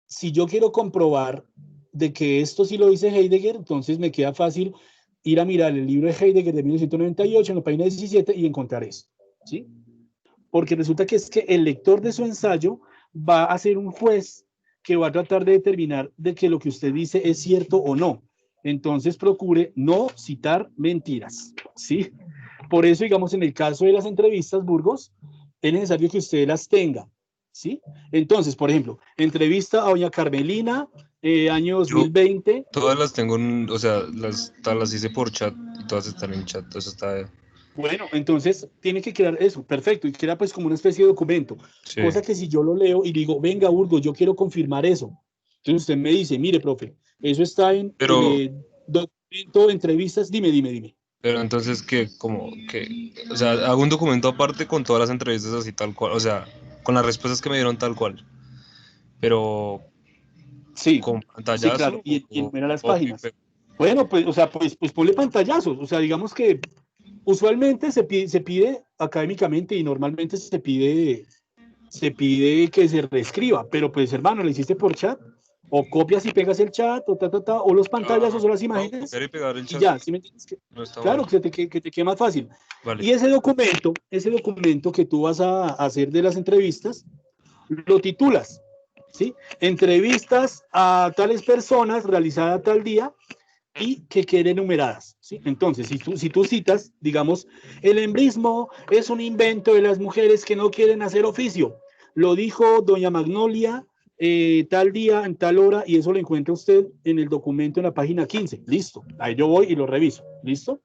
[SPEAKER 1] si yo quiero comprobar de que esto sí lo dice Heidegger, entonces me queda fácil ir a mirar el libro de Heidegger de 1998 en la página 17 y encontrar eso, ¿sí? Porque resulta que es que el lector de su ensayo va a ser un juez que va a tratar de determinar de que lo que usted dice es cierto o no. Entonces procure no citar mentiras, ¿sí? Por eso, digamos, en el caso de las entrevistas, Burgos, es necesario que usted las tenga, ¿sí? Entonces, por ejemplo, entrevista a doña Carmelina, año
[SPEAKER 2] Yo
[SPEAKER 1] 2020.
[SPEAKER 2] todas las tengo, o sea, todas las hice por chat y todas están en chat. Eso está.
[SPEAKER 1] Bueno, entonces tiene que quedar eso, perfecto, y queda pues como una especie de documento.
[SPEAKER 2] Sí.
[SPEAKER 1] Cosa que si yo lo leo y digo, venga, Burgos, yo quiero confirmar eso. Entonces usted me dice, mire, profe, eso está en
[SPEAKER 2] Pero,
[SPEAKER 1] documento de entrevistas, dime.
[SPEAKER 2] pero entonces, o sea, hago un documento aparte con todas las entrevistas así tal cual, o sea, con las respuestas que me dieron tal cual, pero
[SPEAKER 1] Sí,
[SPEAKER 2] con
[SPEAKER 1] sí, claro,
[SPEAKER 2] pantallazo
[SPEAKER 1] y
[SPEAKER 2] o
[SPEAKER 1] enumera las
[SPEAKER 2] copy,
[SPEAKER 1] páginas. Bueno, pues, o sea, pues ponle pantallazos. O sea, digamos que usualmente se pide académicamente y normalmente se pide que se reescriba, pero pues, hermano, le hiciste por chat, o copias y pegas el chat, o los pantallazos o las
[SPEAKER 2] puedo
[SPEAKER 1] imágenes,
[SPEAKER 2] copiar y pegar el
[SPEAKER 1] y
[SPEAKER 2] chat,
[SPEAKER 1] ya, ¿sí me entiendes?
[SPEAKER 2] no está
[SPEAKER 1] Claro,
[SPEAKER 2] mal.
[SPEAKER 1] que te quede más fácil.
[SPEAKER 2] Vale.
[SPEAKER 1] Y ese documento que tú vas a hacer de las entrevistas, lo titulas, ¿sí? Entrevistas a tales personas realizadas tal día y que queden numeradas, ¿sí? Entonces, si tú citas, digamos, el embrismo es un invento de las mujeres que no quieren hacer oficio. Lo dijo doña Magnolia tal día, en tal hora, y eso lo encuentra usted en el documento en la página 15. Listo. Ahí yo voy y lo reviso. ¿Listo?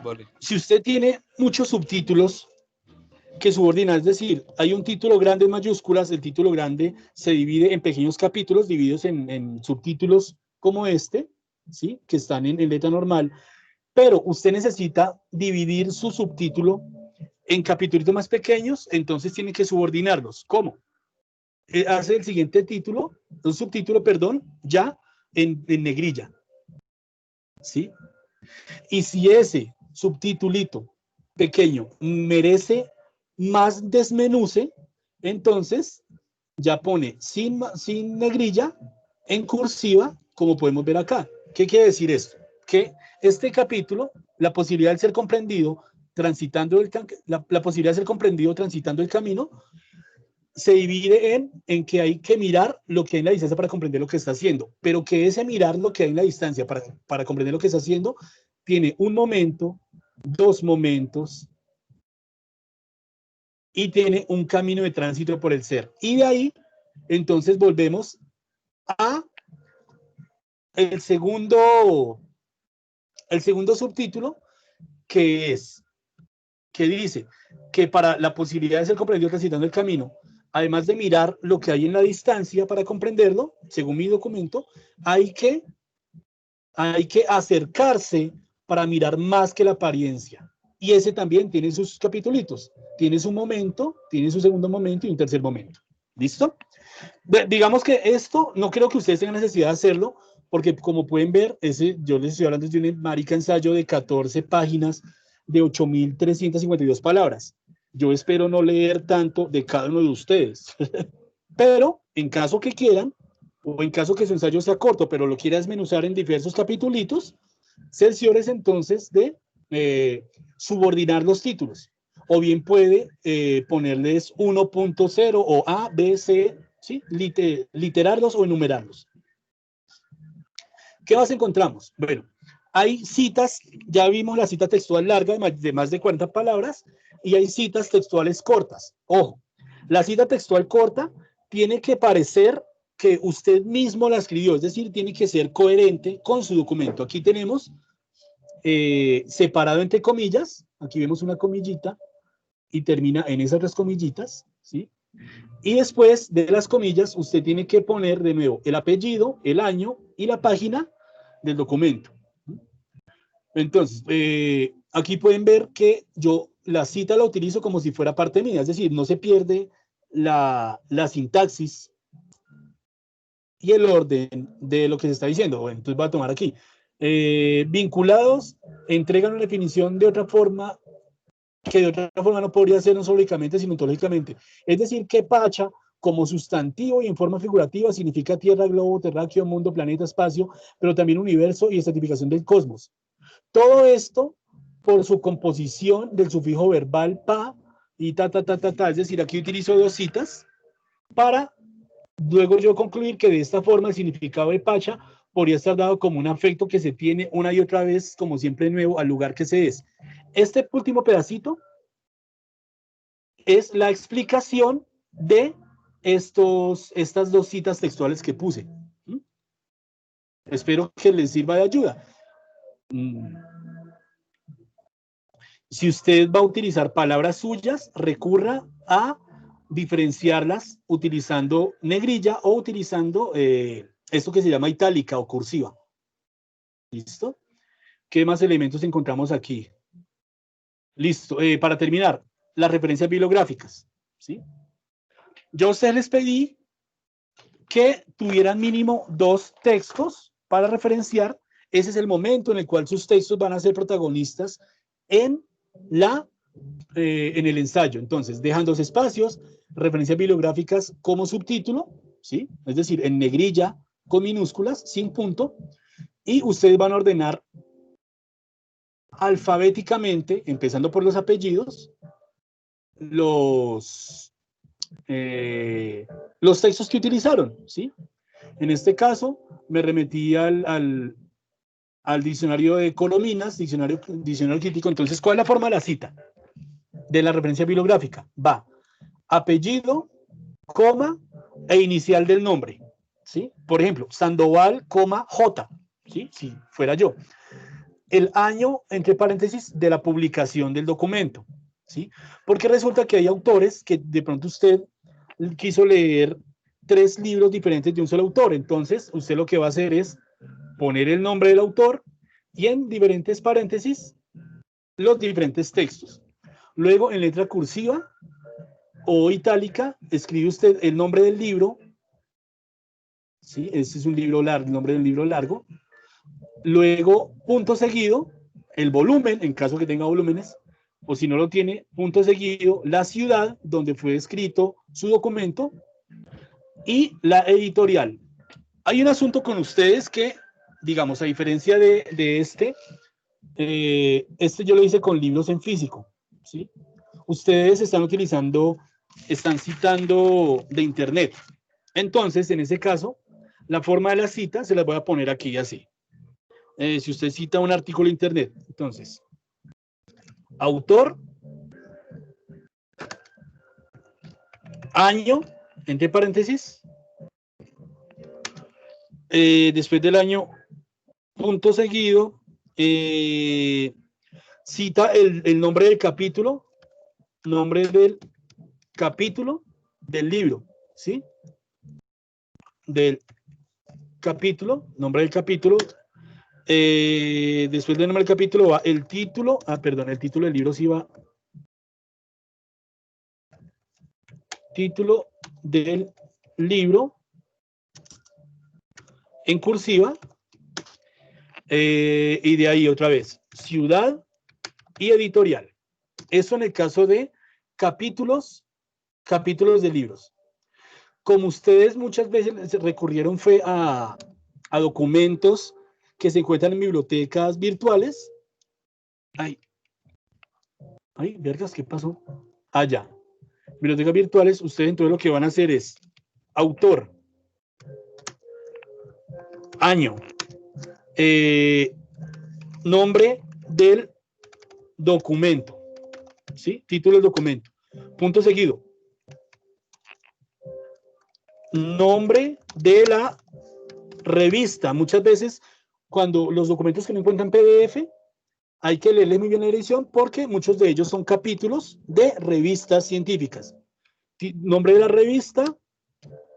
[SPEAKER 2] Vale.
[SPEAKER 1] Si usted tiene muchos subtítulos que subordinar, es decir, hay un título grande en mayúsculas, el título grande se divide en pequeños capítulos divididos en subtítulos como este, ¿sí? Que están en letra normal, pero usted necesita dividir su subtítulo en capítulos más pequeños, entonces tiene que subordinarlos. ¿Cómo? Hace el siguiente título, un subtítulo, perdón, ya en negrilla, ¿sí? Y si ese subtitulito pequeño merece más desmenuce, entonces ya pone sin negrilla en cursiva, como podemos ver acá. ¿Qué quiere decir esto? Que este capítulo, la posibilidad de ser comprendido transitando la posibilidad de ser comprendido transitando el camino se divide en que hay que mirar lo que hay en la distancia para comprender lo que está haciendo, pero que ese mirar lo que hay en la distancia para comprender lo que está haciendo tiene un momento, dos momentos y tiene un camino de tránsito por el ser. Y de ahí, entonces volvemos a el segundo subtítulo, que dice que para la posibilidad de ser comprendido transitando el camino, además de mirar lo que hay en la distancia para comprenderlo, según mi documento, hay que acercarse para mirar más que la apariencia. Y ese también tiene sus capítulos. Tiene su momento, tiene su segundo momento y un tercer momento. ¿Listo? Digamos que esto no creo que ustedes tengan necesidad de hacerlo, porque como pueden ver, yo les estoy hablando de un marica ensayo de 14 páginas de 8.352 palabras. Yo espero no leer tanto de cada uno de ustedes. Pero en caso que quieran, o en caso que su ensayo sea corto, pero lo quiera desmenuzar en diversos capítulos, cerciores entonces de subordinar los títulos. O bien puede ponerles 1.0 o A, B, C, ¿sí? Literarlos o enumerarlos. ¿Qué más encontramos? Bueno, hay citas, ya vimos la cita textual larga de más de 40 palabras, y hay citas textuales cortas. Ojo, la cita textual corta tiene que parecer que usted mismo la escribió, es decir, tiene que ser coherente con su documento. Aquí tenemos separado entre comillas, aquí vemos una comillita y termina en esas tres comillitas, ¿sí? Y después de las comillas, usted tiene que poner de nuevo el apellido, el año y la página del documento. Entonces, aquí pueden ver que yo la cita la utilizo como si fuera parte mía, es decir, no se pierde la sintaxis y el orden de lo que se está diciendo. Bueno, entonces voy a tomar aquí. Vinculados, entregan una definición de otra forma, que de otra forma no podría ser no solo lógicamente, sino ontológicamente. Es decir, que Pacha, como sustantivo y en forma figurativa, significa tierra, globo, terráqueo, mundo, planeta, espacio, pero también universo y estratificación del cosmos. Todo esto por su composición del sufijo verbal pa y ta. Es decir, aquí utilizo dos citas para luego yo concluir que de esta forma el significado de Pacha podría estar dado como un afecto que se tiene una y otra vez, como siempre nuevo, al lugar que se es. Este último pedacito es la explicación de estas dos citas textuales que puse. Espero que les sirva de ayuda. Si usted va a utilizar palabras suyas, recurra a diferenciarlas utilizando negrilla o utilizando esto que se llama itálica o cursiva. ¿Listo? ¿Qué más elementos encontramos aquí? Listo. Para terminar, las referencias bibliográficas. ¿Sí? Yo a ustedes les pedí que tuvieran mínimo 2 textos para referenciar. Ese es el momento en el cual sus textos van a ser protagonistas en el ensayo. Entonces, dejan 2 espacios, referencias bibliográficas como subtítulo, ¿sí? Es decir, en negrilla con minúsculas, sin punto, y ustedes van a ordenar alfabéticamente, empezando por los apellidos, los textos que utilizaron, ¿sí? En este caso, me remetí al diccionario de Colominas, diccionario crítico. Entonces, ¿cuál es la forma de la cita? De la referencia bibliográfica. Va apellido, coma, e inicial del nombre, ¿sí? Por ejemplo, Sandoval, J, ¿sí? Si fuera yo. El año, entre paréntesis, de la publicación del documento, ¿sí? Porque resulta que hay autores que de pronto usted quiso leer 3 libros diferentes de un solo autor, entonces usted lo que va a hacer es poner el nombre del autor y en diferentes paréntesis los diferentes textos. Luego, en letra cursiva o itálica, escribe usted el nombre del libro, ¿sí? Este es un libro largo, el nombre del libro largo. Luego, punto seguido, el volumen, en caso que tenga volúmenes, o si no lo tiene, punto seguido, la ciudad donde fue escrito su documento y la editorial. Hay un asunto con ustedes que, digamos, a diferencia de este yo lo hice con libros en físico, ¿sí? Ustedes están citando de internet. Entonces, en ese caso, la forma de la cita se las voy a poner aquí así. Si usted cita un artículo de internet, entonces, autor, año, entre paréntesis, después del año, punto seguido, cita el nombre del capítulo del libro, ¿sí? Del capítulo, nombre del capítulo. Después del nombre del capítulo va el título. El título del libro sí va. Título del libro en cursiva. Y de ahí otra vez, ciudad y editorial. Eso en el caso de capítulos de libros. Como ustedes muchas veces recurrieron fue a documentos que se encuentran en bibliotecas virtuales. Ay, vergas, ¿qué pasó? Allá. Bibliotecas virtuales, ustedes entonces lo que van a hacer es autor, año, nombre del documento, ¿sí? Título del documento. Punto seguido. Nombre de la revista. Muchas veces, cuando los documentos que no encuentran PDF, hay que leerle muy bien la edición porque muchos de ellos son capítulos de revistas científicas. Nombre de la revista,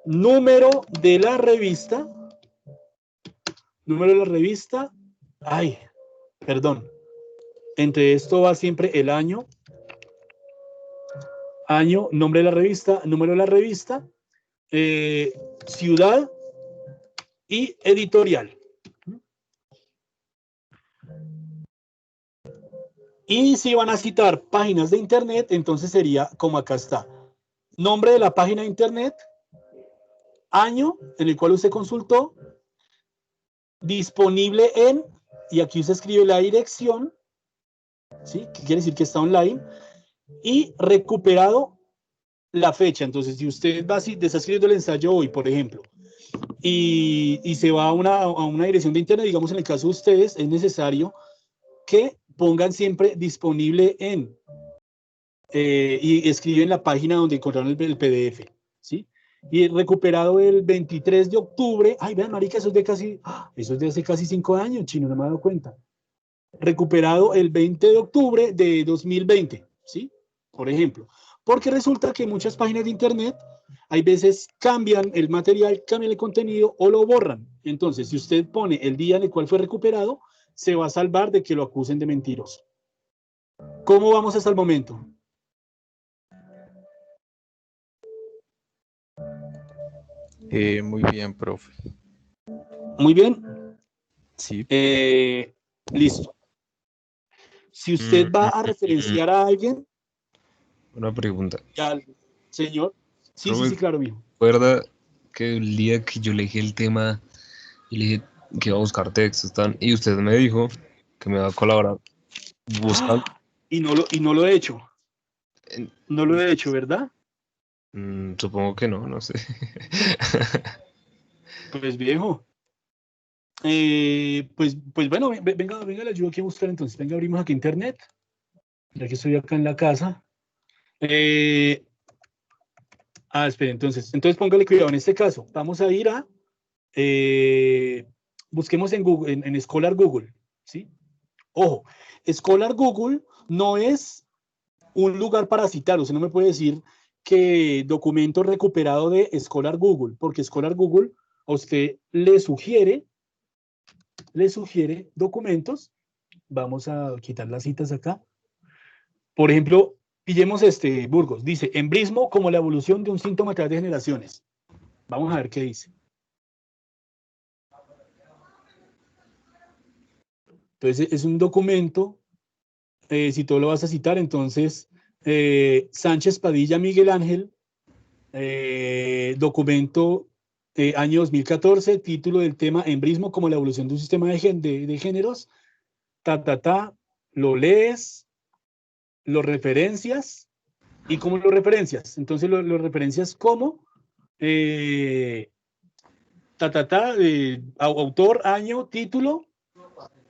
[SPEAKER 1] número de la revista, entre esto va siempre el año, nombre de la revista, número de la revista, ciudad y editorial. Y si van a citar páginas de internet, entonces sería como acá está. Nombre de la página de internet, año en el cual usted consultó, disponible en, y aquí usted escribe la dirección, ¿sí? Que quiere decir que está online, y recuperado la fecha. Entonces, si usted está escribiendo el ensayo hoy, por ejemplo, y se va a una dirección de internet, digamos en el caso de ustedes, es necesario que pongan siempre disponible en, y escriben la página donde encontraron el PDF, ¿sí? Y recuperado el 23 de octubre, ay, vean, marica, eso es de hace casi 5 años, chino, no me he dado cuenta. Recuperado el 20 de octubre de 2020, ¿sí? Por ejemplo, porque resulta que muchas páginas de internet, hay veces cambian el material, cambian el contenido o lo borran. Entonces, si usted pone el día en el cual fue recuperado, se va a salvar de que lo acusen de mentiroso. ¿Cómo vamos hasta el momento?
[SPEAKER 3] Muy bien, profe.
[SPEAKER 1] Muy bien.
[SPEAKER 3] Sí.
[SPEAKER 1] Listo. Si usted va a referenciar a alguien.
[SPEAKER 2] Una pregunta.
[SPEAKER 1] Ya, señor. Sí,
[SPEAKER 2] Profe,
[SPEAKER 1] sí, claro, mijo.
[SPEAKER 2] recuerda que el día que yo le dije el tema y le dije que iba a buscar textos y usted me dijo que me va a colaborar buscando.
[SPEAKER 1] Y no lo he hecho. No lo he hecho, ¿verdad?
[SPEAKER 2] Supongo que no, no sé.
[SPEAKER 1] Pues viejo. Pues bueno, venga, le ayudo aquí a buscar entonces. Venga, abrimos aquí internet. Ya que estoy acá en la casa. Espere, entonces póngale cuidado en este caso. Vamos a ir a, busquemos en Google, en Scholar Google, ¿sí? Ojo, Scholar Google no es un lugar para citar, usted no me puede decir que documento recuperado de Scholar Google, porque Scholar Google a usted le sugiere documentos. Vamos a quitar las citas acá. Por ejemplo, pillemos Burgos. Dice, embrismo como la evolución de un síntoma a través de generaciones. Vamos a ver qué dice. Entonces, es un documento, si tú lo vas a citar, entonces, Sánchez Padilla Miguel Ángel, documento año 2014, título del tema, embrismo como la evolución de un sistema de géneros, lo lees, lo referencias, ¿y cómo lo referencias? Entonces, lo referencias como, autor, año, título,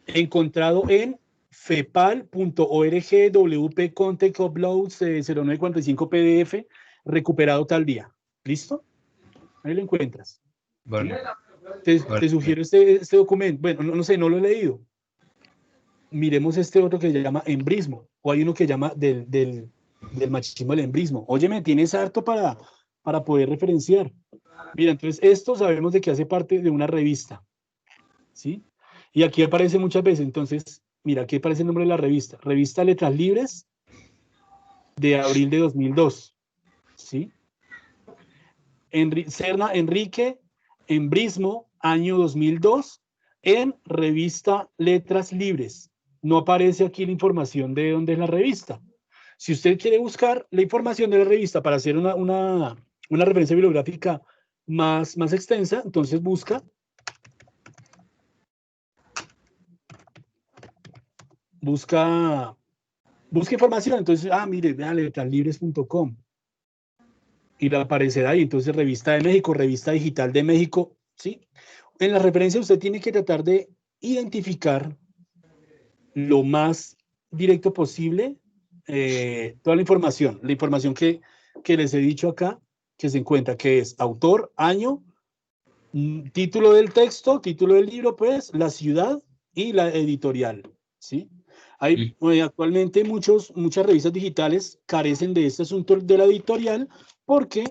[SPEAKER 1] encontrado en fepal.org WP Context Uploads 0945 PDF, recuperado tal día. ¿Listo? Ahí lo encuentras.
[SPEAKER 2] Vale.
[SPEAKER 1] Te sugiero este documento. Bueno, no sé, no lo he leído. Miremos este otro que se llama embrismo, o hay uno que llama del machismo del embrismo. Óyeme, tienes harto para poder referenciar. Mira, entonces esto sabemos de que hace parte de una revista, ¿sí? Y aquí aparece muchas veces, entonces, mira, aquí aparece el nombre de la revista. Revista Letras Libres de abril de 2002, ¿sí? Serna Enrique, embrismo, año 2002, en revista Letras Libres. No aparece aquí la información de dónde es la revista. Si usted quiere buscar la información de la revista para hacer una referencia bibliográfica más extensa, entonces busque información. Entonces, mire, vea letraslibres.com y le aparecerá ahí. Entonces, Revista de México, Revista Digital de México, ¿sí? En la referencia usted tiene que tratar de identificar lo más directo posible toda la información que les he dicho acá, que se encuentra, que es autor, año, título del texto, título del libro, pues, la ciudad y la editorial, ¿sí? Actualmente muchas revistas digitales carecen de este asunto de la editorial porque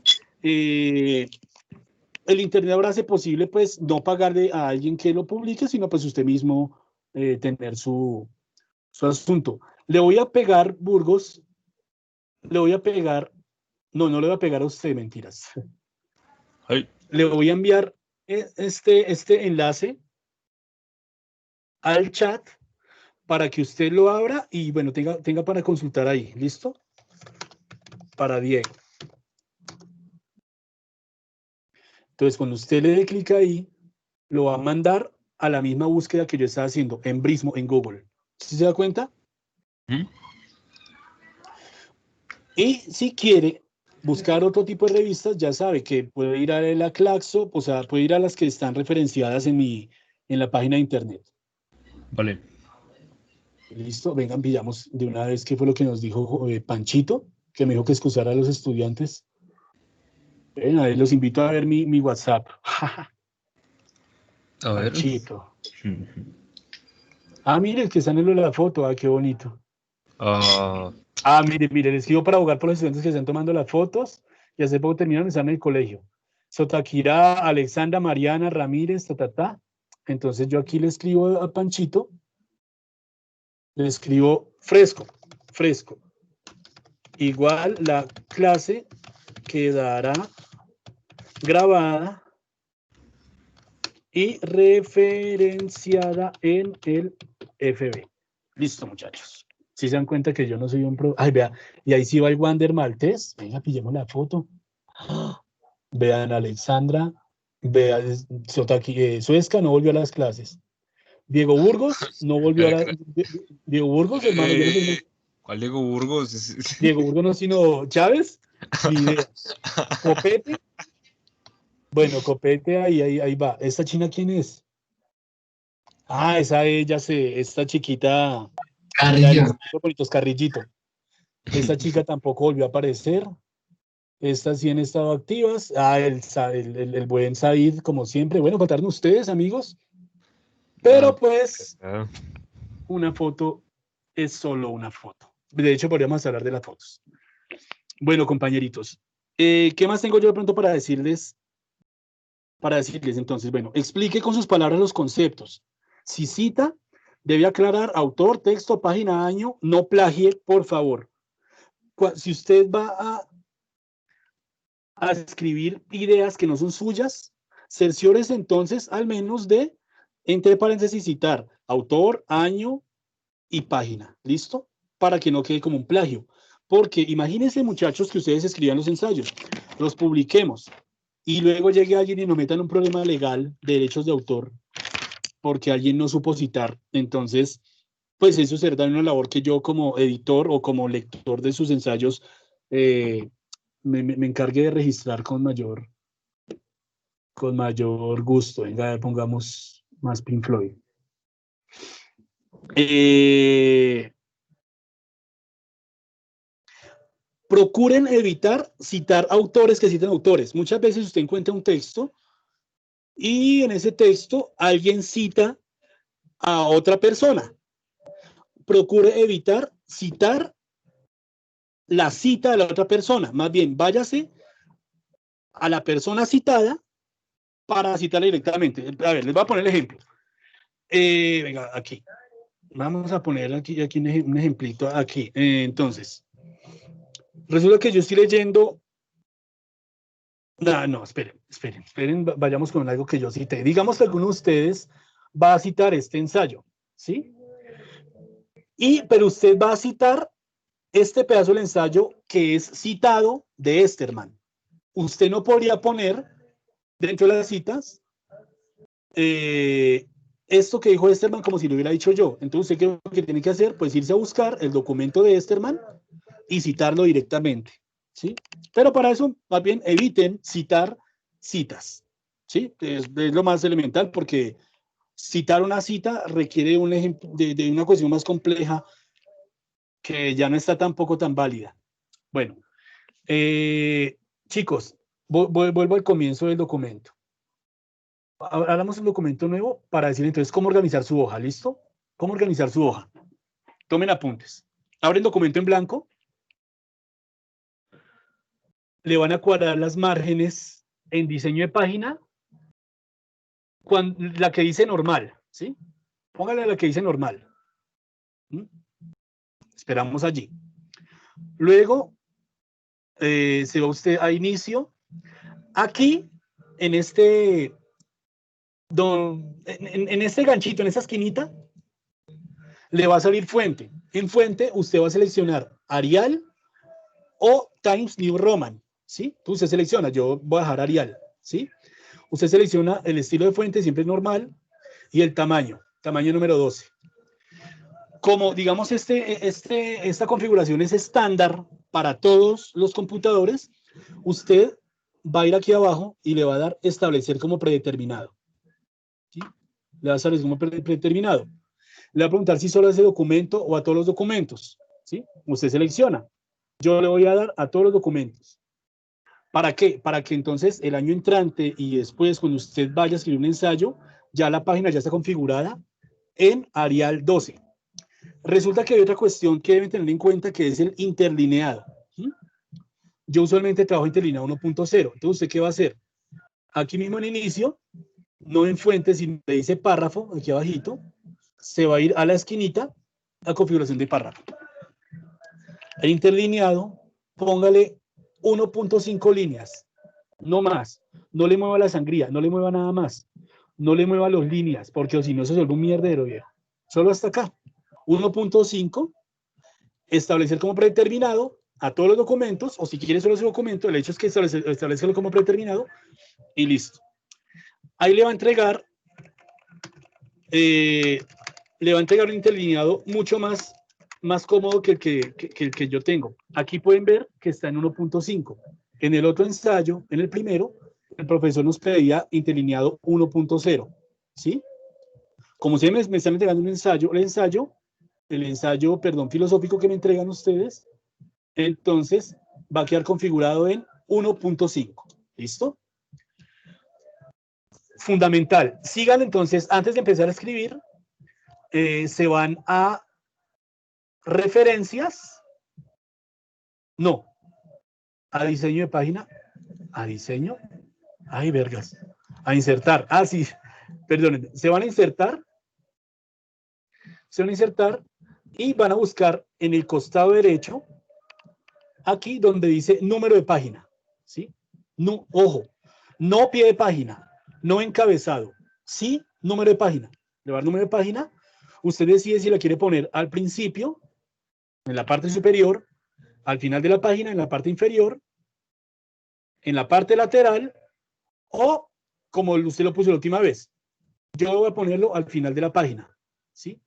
[SPEAKER 1] el Internet ahora hace posible, pues, no pagarle a alguien que lo publique, sino pues usted mismo tener su asunto. Le voy a pegar, Burgos, no le voy a pegar a usted, mentiras.
[SPEAKER 2] Ay.
[SPEAKER 1] Le voy a enviar este enlace al chat para que usted lo abra y, bueno, tenga para consultar ahí. ¿Listo? Para Diego. Entonces, cuando usted le dé clic ahí, lo va a mandar a la misma búsqueda que yo estaba haciendo, embrismo, en Google. ¿Sí se da cuenta? Y si quiere buscar otro tipo de revistas, ya sabe que puede ir a la Claxo, o sea, puede ir a las que están referenciadas en la página de internet.
[SPEAKER 2] Vale.
[SPEAKER 1] Listo, vengan, pillamos de una vez qué fue lo que nos dijo Panchito, que me dijo que excusara a los estudiantes. Ven, a ver, los invito a ver mi WhatsApp.
[SPEAKER 2] A ver.
[SPEAKER 1] Panchito. Mire, que está en la foto, qué bonito. Mire, les escribo para abogar por los estudiantes que están tomando las fotos y hace poco terminaron de estar en el colegio. Sotaquira, Alexandra, Mariana, Ramírez, Entonces yo aquí le escribo a Panchito, le escribo fresco. Igual la clase quedará grabada y referenciada en el FB. Listo, muchachos. Si se dan cuenta que yo no soy un pro. Vea, y ahí sí va el Wander Maltés. Venga, pillemos la foto. Vean, Alexandra. Vean, Suezca no volvió a las clases. Diego Burgos no volvió a las. Diego Burgos, hermano, yo no sé.
[SPEAKER 2] ¿Cuál Diego Burgos?
[SPEAKER 1] Diego Burgos no, sino Chávez. Ni idea. Copete. Bueno, Copete, ahí va. ¿Esta china quién es? Esta chiquita.
[SPEAKER 4] Carrillo.
[SPEAKER 1] Carrillito. Esta chica tampoco volvió a aparecer. Estas sí han estado activas. Ah, el buen Said, como siempre. Bueno, faltaron ustedes, amigos. Pero pues,
[SPEAKER 2] Ah,
[SPEAKER 1] una foto es solo una foto. De hecho, podríamos hablar de las fotos. Bueno, compañeritos, ¿qué más tengo yo de pronto para decirles? Para decirles, entonces, bueno, explique con sus palabras los conceptos. Si cita, debe aclarar autor, texto, página, año, no plagie, por favor. Si usted va a escribir ideas que no son suyas, cerciórese entonces al menos de, entre paréntesis, citar autor, año y página. ¿Listo? Para que no quede como un plagio. Porque imagínense, muchachos, que ustedes escriban los ensayos, los publiquemos y luego llegue alguien y nos metan un problema legal de derechos de autor porque alguien no supo citar. Entonces, pues eso será también una labor que yo como editor o como lector de sus ensayos me encargue de registrar con mayor gusto. Venga, pongamos más Pink Floyd. Procuren evitar citar autores que citen autores. Muchas veces usted encuentra un texto y en ese texto alguien cita a otra persona. Procure evitar citar la cita de la otra persona. Más bien, váyase a la persona citada para citarla directamente. A ver, les voy a poner el ejemplo. Venga, aquí. Vamos a poner aquí un ejemplito aquí. Entonces, resulta que yo estoy leyendo. No, esperen, vayamos con algo que yo cité. Digamos que alguno de ustedes va a citar este ensayo, ¿sí? Pero usted va a citar este pedazo del ensayo que es citado de Esterman. Usted no podría poner dentro de las citas esto que dijo Esterman como si lo hubiera dicho yo. Entonces, ¿usted qué tiene que hacer? Pues irse a buscar el documento de Esterman y citarlo directamente, ¿sí? Pero para eso, más bien, eviten citar citas, ¿sí? Es lo más elemental porque citar una cita requiere un ejemplo de una cuestión más compleja que ya no está tampoco tan válida. Bueno, chicos, vuelvo al comienzo del documento. Hagamos un documento nuevo para decir entonces cómo organizar su hoja, ¿listo? ¿Cómo organizar su hoja? Tomen apuntes. Abren documento en blanco. Le van a cuadrar las márgenes en diseño de página. La que dice normal, ¿sí? Póngale la que dice normal. ¿Mm? Esperamos allí. Luego, se va usted a inicio. Aquí, en este ganchito, en esa esquinita, le va a salir fuente. En fuente, usted va a seleccionar Arial o Times New Roman, ¿sí? Usted selecciona, yo voy a dejar Arial, ¿sí? Usted selecciona el estilo de fuente, siempre es normal, y el tamaño número 12. Como, digamos, esta configuración es estándar para todos los computadores, usted va a ir aquí abajo y le va a dar establecer como predeterminado, ¿sí? Le va a establecer como predeterminado. Le va a preguntar si solo a ese documento o a todos los documentos, ¿sí? Usted selecciona. Yo le voy a dar a todos los documentos. ¿Para qué? Para que entonces el año entrante y después cuando usted vaya a escribir un ensayo, ya la página ya está configurada en Arial 12. Resulta que hay otra cuestión que deben tener en cuenta que es el interlineado. ¿Sí? Yo usualmente trabajo interlineado 1.0. Entonces, ¿usted qué va a hacer? Aquí mismo en inicio, no en fuente, sino le dice párrafo, aquí abajito, se va a ir a la esquinita a configuración de párrafo. El interlineado, póngale 1.5 líneas, no más. No le mueva la sangría, no le mueva nada más. No le mueva las líneas, porque si no, eso se vuelve un mierdero, viejo. Solo hasta acá. 1.5, establecer como predeterminado a todos los documentos, o si quiere solo ese documento, el hecho es que establezca como predeterminado y listo. Ahí le va a entregar un interlineado mucho más cómodo que el que yo tengo. Aquí pueden ver que está en 1.5. En el otro ensayo, en el primero, el profesor nos pedía interlineado 1.0, ¿sí? Como ustedes me están entregando un ensayo, el ensayo, perdón, filosófico que me entregan ustedes, entonces va a quedar configurado en 1.5. ¿Listo? Fundamental. Sigan entonces, antes de empezar a escribir, se van a referencias. No. A diseño de página. A diseño. Ay, vergas. A insertar. Ah, sí. Perdonen. Se van a insertar. Se van a insertar y van a buscar en el costado derecho, aquí donde dice número de página. ¿Sí? No, ojo. No pie de página. No encabezado. Sí, número de página. Le va a dar número de página. Usted decide si la quiere poner al principio, en la parte superior, al final de la página, en la parte inferior, en la parte lateral, o como usted lo puso la última vez. Yo voy a ponerlo al final de la página. ¿Sí?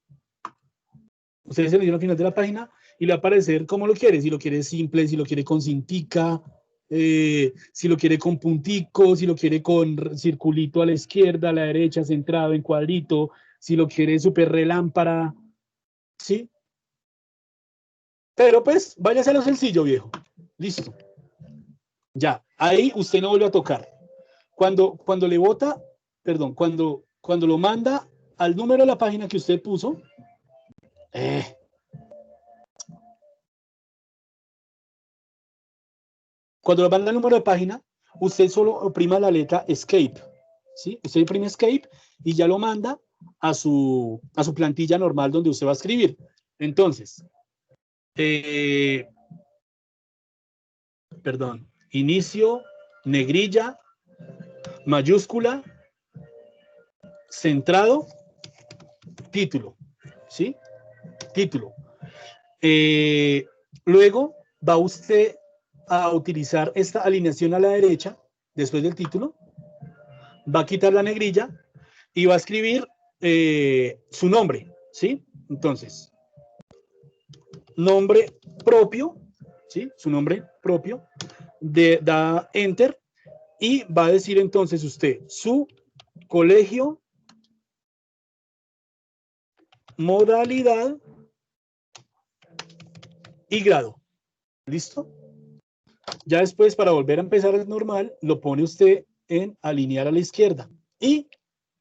[SPEAKER 1] Usted se lo dio al final de la página y le va a aparecer como lo quiere. Si lo quiere simple, si lo quiere con cintica, si lo quiere con puntico, si lo quiere con circulito a la izquierda, a la derecha, centrado en cuadrito, si lo quiere súper relámpara. ¿Sí? Pero pues, váyase a lo sencillo, viejo. Listo. Ya, ahí usted no vuelve a tocar. Cuando le vota, perdón, cuando lo manda al número de la página que usted puso, cuando lo manda al número de página, usted solo oprima la letra Escape. ¿Sí? Usted oprime Escape y ya lo manda a su plantilla normal donde usted va a escribir. Entonces, perdón, inicio, negrilla, mayúscula, centrado, título. ¿Sí? Título. Luego va usted a utilizar esta alineación a la derecha, después del título, va a quitar la negrilla y va a escribir su nombre, ¿sí? Entonces, nombre propio, ¿sí? Su nombre propio, da Enter y va a decir entonces usted su colegio, modalidad y grado. ¿Listo? Ya después, para volver a empezar es normal, lo pone usted en alinear a la izquierda y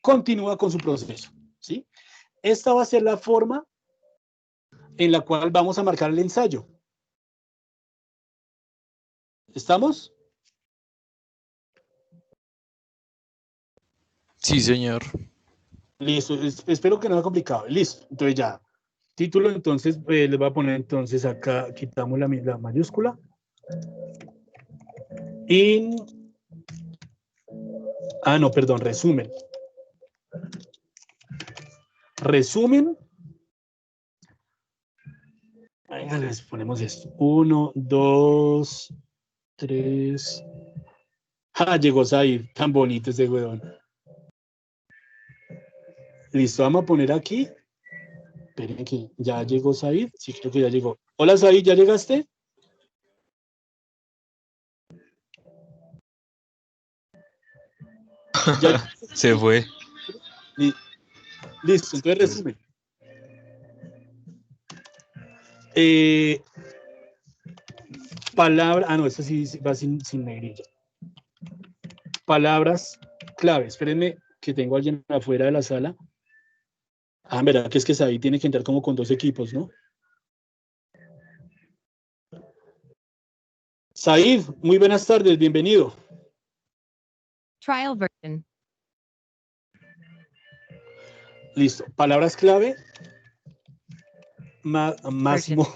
[SPEAKER 1] continúa con su proceso, ¿sí? Esta va a ser la forma en la cual vamos a marcar el ensayo. ¿Estamos?
[SPEAKER 3] Sí, señor.
[SPEAKER 1] Listo, espero que no sea complicado. Listo, entonces ya. Título, entonces, les voy a poner entonces acá, quitamos la mayúscula. No, perdón, resumen. Resumen. Venga, les ponemos esto. 1, 2, 3. Llegó Said, tan bonito ese weón. Listo, vamos a poner aquí. Esperen que ya llegó Said. Sí, creo que ya llegó. Hola Said, ¿ya llegaste?
[SPEAKER 2] ¿Ya? Se fue.
[SPEAKER 1] Listo, entonces resumen. Palabra, no, esta sí va sin negrilla. Palabras clave. Espérenme que tengo a alguien afuera de la sala. Verdad que es que Said tiene que entrar como con 2 equipos, ¿no? Said, muy buenas tardes, bienvenido.
[SPEAKER 4] Trial version.
[SPEAKER 1] Listo. Palabras clave. Máximo.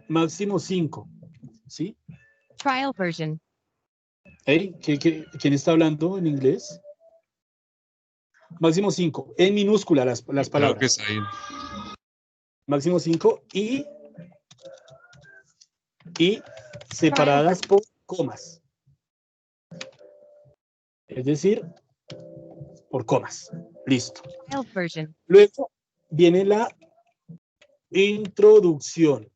[SPEAKER 1] Máximo 5. ¿Sí?
[SPEAKER 4] Trial version.
[SPEAKER 1] Hey, ¿quién está hablando en inglés? Máximo 5. En minúscula las palabras.
[SPEAKER 2] Creo que es ahí.
[SPEAKER 1] Máximo 5 y separadas por comas. Es decir, por comas. Listo.
[SPEAKER 4] Trial version.
[SPEAKER 1] Luego viene la introducción.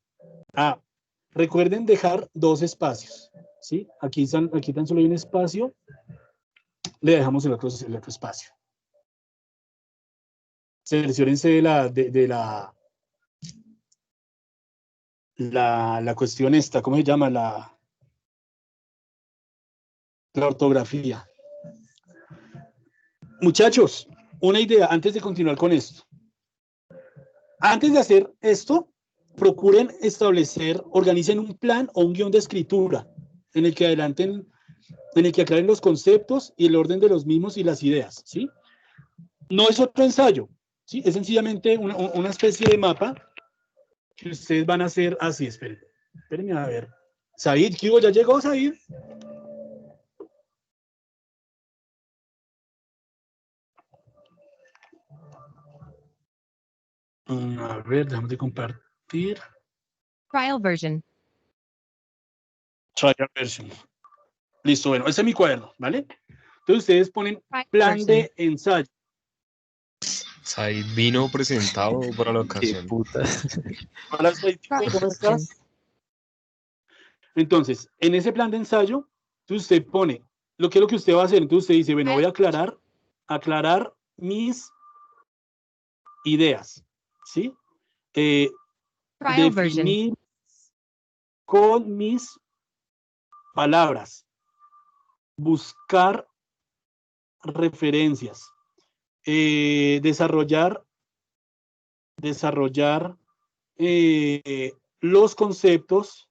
[SPEAKER 1] Recuerden dejar 2 espacios. ¿Sí? Aquí tan solo hay un espacio. Le dejamos el otro espacio. Selecciónense de la la cuestión esta, ¿cómo se llama? La ortografía. Muchachos, una idea antes de continuar con esto. Antes de hacer esto, procuren establecer, organicen un plan o un guión de escritura en el que aclaren los conceptos y el orden de los mismos y las ideas, ¿sí? No es otro ensayo, ¿sí? Es sencillamente una especie de mapa que ustedes van a hacer así. Espérenme a ver. Said, ¿qué hubo? ¿Ya llegó, Said? A ver, déjame de compartir.
[SPEAKER 4] Trial version.
[SPEAKER 1] Trial version. Listo, bueno, ese es mi cuaderno, ¿vale? Entonces ustedes ponen
[SPEAKER 4] Trial
[SPEAKER 1] plan
[SPEAKER 4] version.
[SPEAKER 1] de ensayo.
[SPEAKER 2] Said vino presentado para la
[SPEAKER 3] Qué
[SPEAKER 2] ocasión.
[SPEAKER 3] puta.
[SPEAKER 1] Hola, Said,
[SPEAKER 4] Trial
[SPEAKER 1] ¿cómo
[SPEAKER 4] version.
[SPEAKER 1] estás? Entonces, en ese plan de ensayo, usted pone lo que es lo que usted va a hacer. Entonces usted dice, bueno, voy a aclarar mis ideas, ¿sí?
[SPEAKER 4] Trial version.
[SPEAKER 1] Definir con mis palabras, buscar referencias, desarrollar los conceptos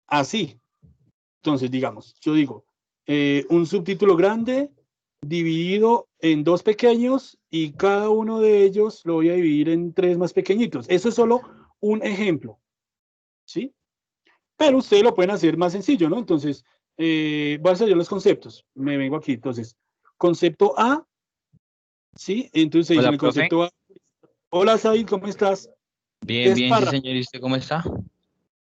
[SPEAKER 1] así. Entonces, digamos, yo digo, un subtítulo grande dividido en 2 pequeños y cada uno de ellos lo voy a dividir en 3 más pequeñitos. Eso es solo un ejemplo, ¿sí? Pero ustedes lo pueden hacer más sencillo, ¿no? Entonces, voy a hacer yo los conceptos. Me vengo aquí. Entonces, concepto A, ¿sí? Entonces
[SPEAKER 5] Hola,
[SPEAKER 1] dicen el
[SPEAKER 5] profe.
[SPEAKER 1] concepto A. Hola, Said, ¿cómo estás?
[SPEAKER 5] Bien,
[SPEAKER 1] Es
[SPEAKER 5] bien, sí,
[SPEAKER 1] párrafo.
[SPEAKER 5] señor. ¿Y usted cómo está?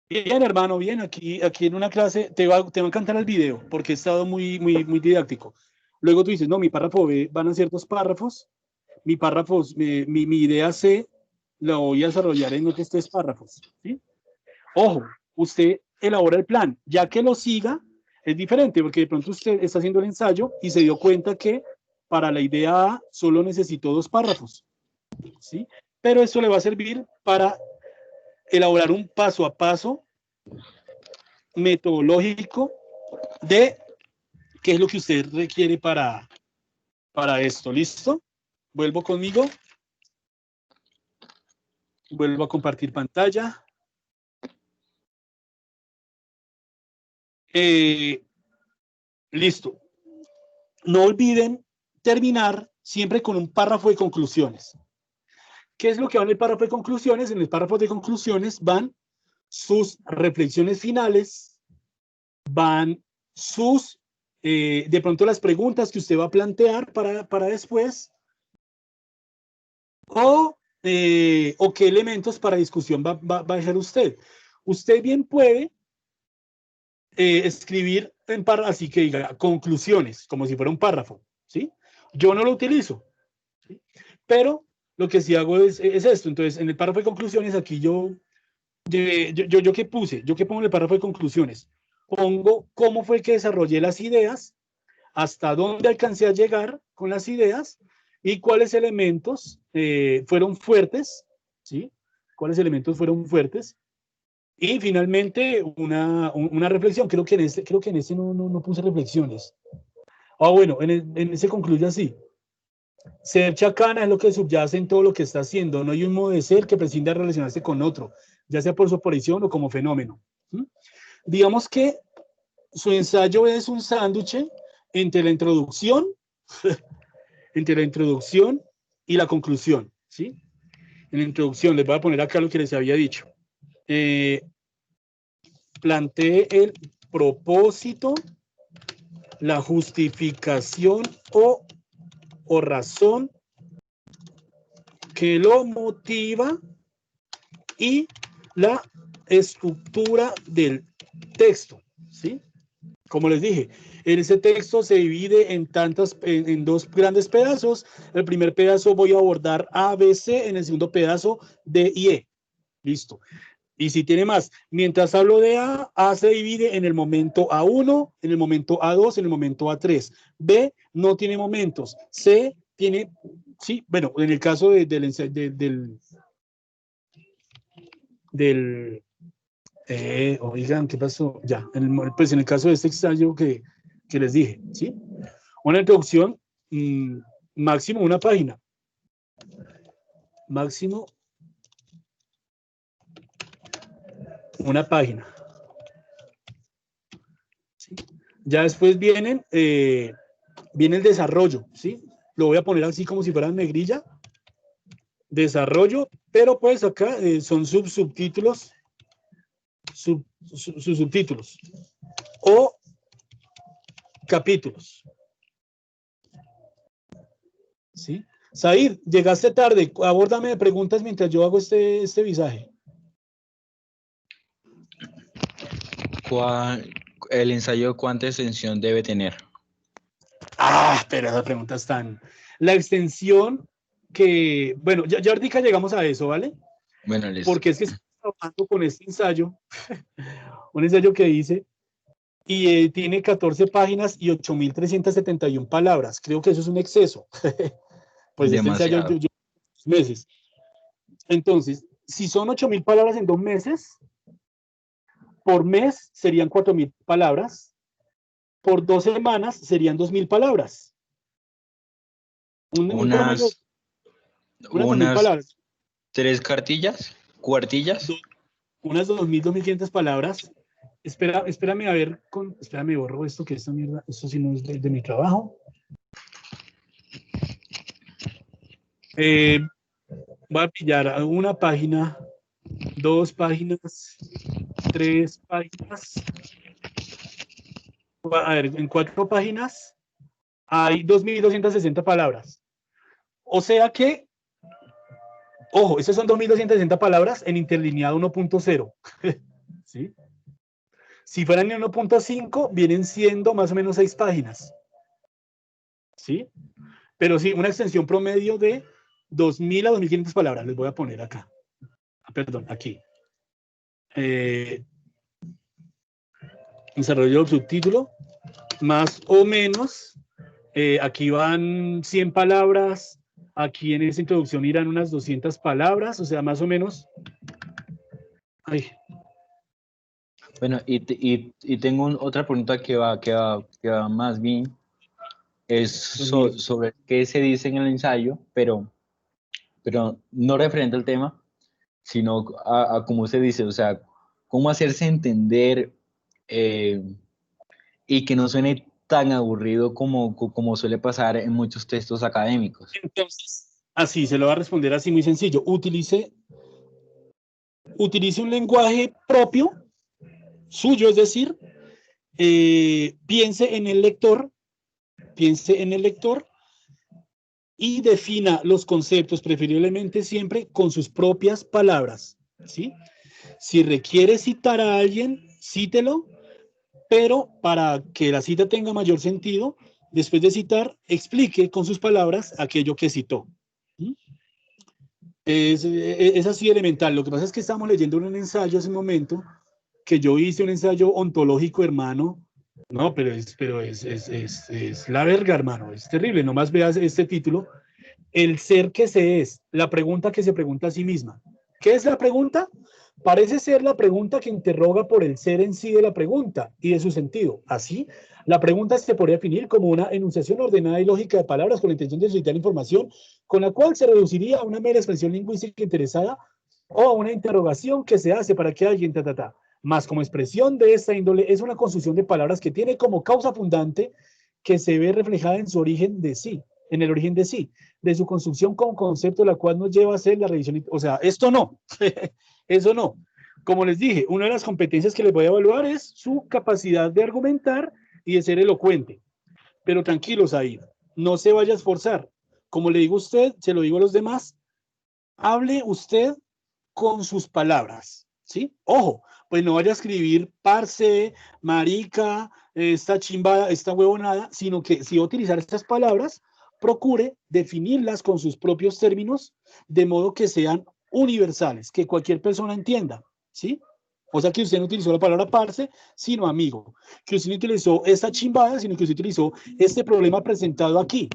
[SPEAKER 1] Bien, hermano, bien. Aquí en una clase te va a encantar el video porque he estado muy didáctico. Luego tú dices, no, mi párrafo B van a ser 2 párrafos. Mi idea C la voy a desarrollar en otros 3 párrafos, ¿sí? Ojo, usted elabora el plan, ya que lo siga, es diferente, porque de pronto usted está haciendo el ensayo y se dio cuenta que para la idea A solo necesitó 2 párrafos, ¿sí? Pero eso le va a servir para elaborar un paso a paso metodológico de qué es lo que usted requiere para esto, ¿listo? Vuelvo conmigo, vuelvo a compartir pantalla. Listo. No olviden terminar siempre con un párrafo de conclusiones. ¿Qué es lo que va en el párrafo de conclusiones? En el párrafo de conclusiones van sus reflexiones finales, van sus, de pronto las preguntas que usted va a plantear para después, o qué elementos para discusión va a dejar usted. Usted bien puede escribir en párrafo, así que diga conclusiones, como si fuera un párrafo, ¿sí? Yo no lo utilizo, ¿sí? Pero lo que sí hago es esto. Entonces, en el párrafo de conclusiones, aquí yo qué puse, yo qué pongo en el párrafo de conclusiones, pongo cómo fue que desarrollé las ideas, hasta dónde alcancé a llegar con las ideas y cuáles elementos fueron fuertes, ¿sí? Cuáles elementos fueron fuertes. Y finalmente una reflexión. Creo que en este no puse reflexiones. Bueno, en ese concluye así. Ser chacana es lo que subyace en todo lo que está haciendo. No hay un modo de ser que prescinda de relacionarse con otro, ya sea por su aparición o como fenómeno. ¿Sí? Digamos que su ensayo es un sándwich entre la introducción, y la conclusión. ¿Sí? En la introducción les voy a poner acá lo que les había dicho. Planteé el propósito, la justificación o razón que lo motiva y la estructura del texto, ¿sí? Como les dije, en ese texto se divide en 2 grandes pedazos. El primer pedazo voy a abordar A, B, C, en el segundo pedazo D y E. Listo. Y si tiene más, mientras hablo de A se divide en el momento A1, en el momento A2, en el momento A3. B no tiene momentos. C tiene, sí, bueno, en el caso del oigan, ¿qué pasó? Ya, pues en el caso de este ensayo que les dije, ¿sí? Una introducción, máximo una página. Máximo una página. ¿Sí? Ya después viene el desarrollo, ¿sí? Lo voy a poner así como si fuera en negrilla. Desarrollo, pero pues acá son subtítulos, sus subtítulos o capítulos. ¿Sí? Said, llegaste tarde, abórdame de preguntas mientras yo hago este visaje.
[SPEAKER 5] ¿El ensayo cuánta extensión debe tener?
[SPEAKER 1] Pero esa pregunta es tan... La extensión que... Bueno, ya ahorita llegamos a eso, ¿vale?
[SPEAKER 5] Bueno, listo.
[SPEAKER 1] Porque es que estoy trabajando con este ensayo, un ensayo que hice, y tiene 14 páginas y 8.371 palabras. Creo que eso es un exceso. Pues
[SPEAKER 5] demasiado.
[SPEAKER 1] este ensayo yo meses. Entonces, si son 8.000 palabras en 2 meses, por mes serían 4.000 palabras, por 2 semanas serían 2.000 palabras.
[SPEAKER 5] Unas
[SPEAKER 1] 2.000 palabras.
[SPEAKER 5] 3 cuartillas.
[SPEAKER 1] Unas 2.000, 2.500 palabras. Espérame a ver, espérame, borro esto, que esta mierda, esto sí no es de mi trabajo. Voy a pillar una página, 2 páginas, 3 páginas. A ver, en 4 páginas hay 2.260 palabras. O sea que, ojo, esas son 2.260 palabras en interlineado 1.0. ¿Sí? Si fueran en 1.5, vienen siendo más o menos 6 páginas. ¿Sí? Pero sí, una extensión promedio de 2.000 a 2.500 palabras. Les voy a poner acá. Perdón, aquí. Desarrollo del subtítulo. Más o menos, aquí van 100 palabras. Aquí en esa introducción irán unas 200 palabras. O sea, más o menos. Ay.
[SPEAKER 5] Bueno, y tengo otra pregunta que va más bien. Es sobre qué se dice en el ensayo, pero no referente al tema, sino a cómo se dice, o sea, cómo hacerse entender y que no suene tan aburrido como suele pasar en muchos textos académicos.
[SPEAKER 1] Entonces, así, se lo va a responder así muy sencillo. Utilice un lenguaje propio, suyo, es decir, piense en el lector y defina los conceptos, preferiblemente siempre con sus propias palabras, ¿sí? Si requiere citar a alguien, cítelo, pero para que la cita tenga mayor sentido, después de citar, explique con sus palabras aquello que citó. ¿Sí? Es así elemental. Lo que pasa es que estamos leyendo un ensayo hace un momento, que yo hice un ensayo ontológico, hermano. No, pero es la verga, hermano. Es terrible. Nomás veas este título. El ser que se es, la pregunta que se pregunta a sí misma. ¿Qué es la pregunta? Parece ser la pregunta que interroga por el ser en sí de la pregunta y de su sentido. Así, la pregunta se podría definir como una enunciación ordenada y lógica de palabras con la intención de solicitar información, con la cual se reduciría a una mera expresión lingüística interesada o a una interrogación que se hace para que alguien Más como expresión de esta índole es una construcción de palabras que tiene como causa fundante que se ve reflejada en su origen de sí, en el origen de sí, de su construcción como concepto, la cual nos lleva a hacer la revisión. O sea, esto no, eso no. Como les dije, una de las competencias que les voy a evaluar es su capacidad de argumentar y de ser elocuente. Pero tranquilos ahí, no se vaya a esforzar. Como le digo a usted, se lo digo a los demás, hable usted con sus palabras, ¿sí? Ojo, pues no vaya a escribir parce, marica, esta chimba, esta huevonada, sino que si va a utilizar estas palabras, procure definirlas con sus propios términos, de modo que sean universales, que cualquier persona entienda, ¿sí? O sea, que usted no utilizó la palabra parce, sino amigo. Que usted no utilizó esta chimbada, sino que usted utilizó este problema presentado aquí.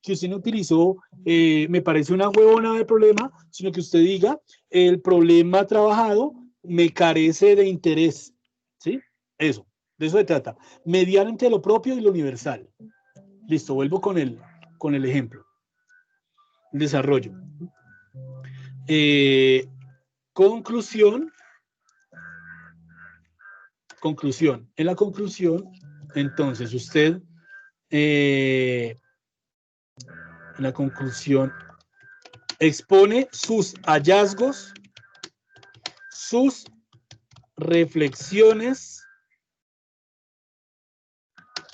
[SPEAKER 1] Que usted no utilizó, me parece una huevona de problema, sino que usted diga el problema trabajado me carece de interés, ¿sí? Eso, de eso se trata. Mediar entre lo propio y lo universal. Listo, vuelvo con el ejemplo. Desarrollo. Conclusión. En la conclusión, entonces usted, en la conclusión, expone sus hallazgos, sus reflexiones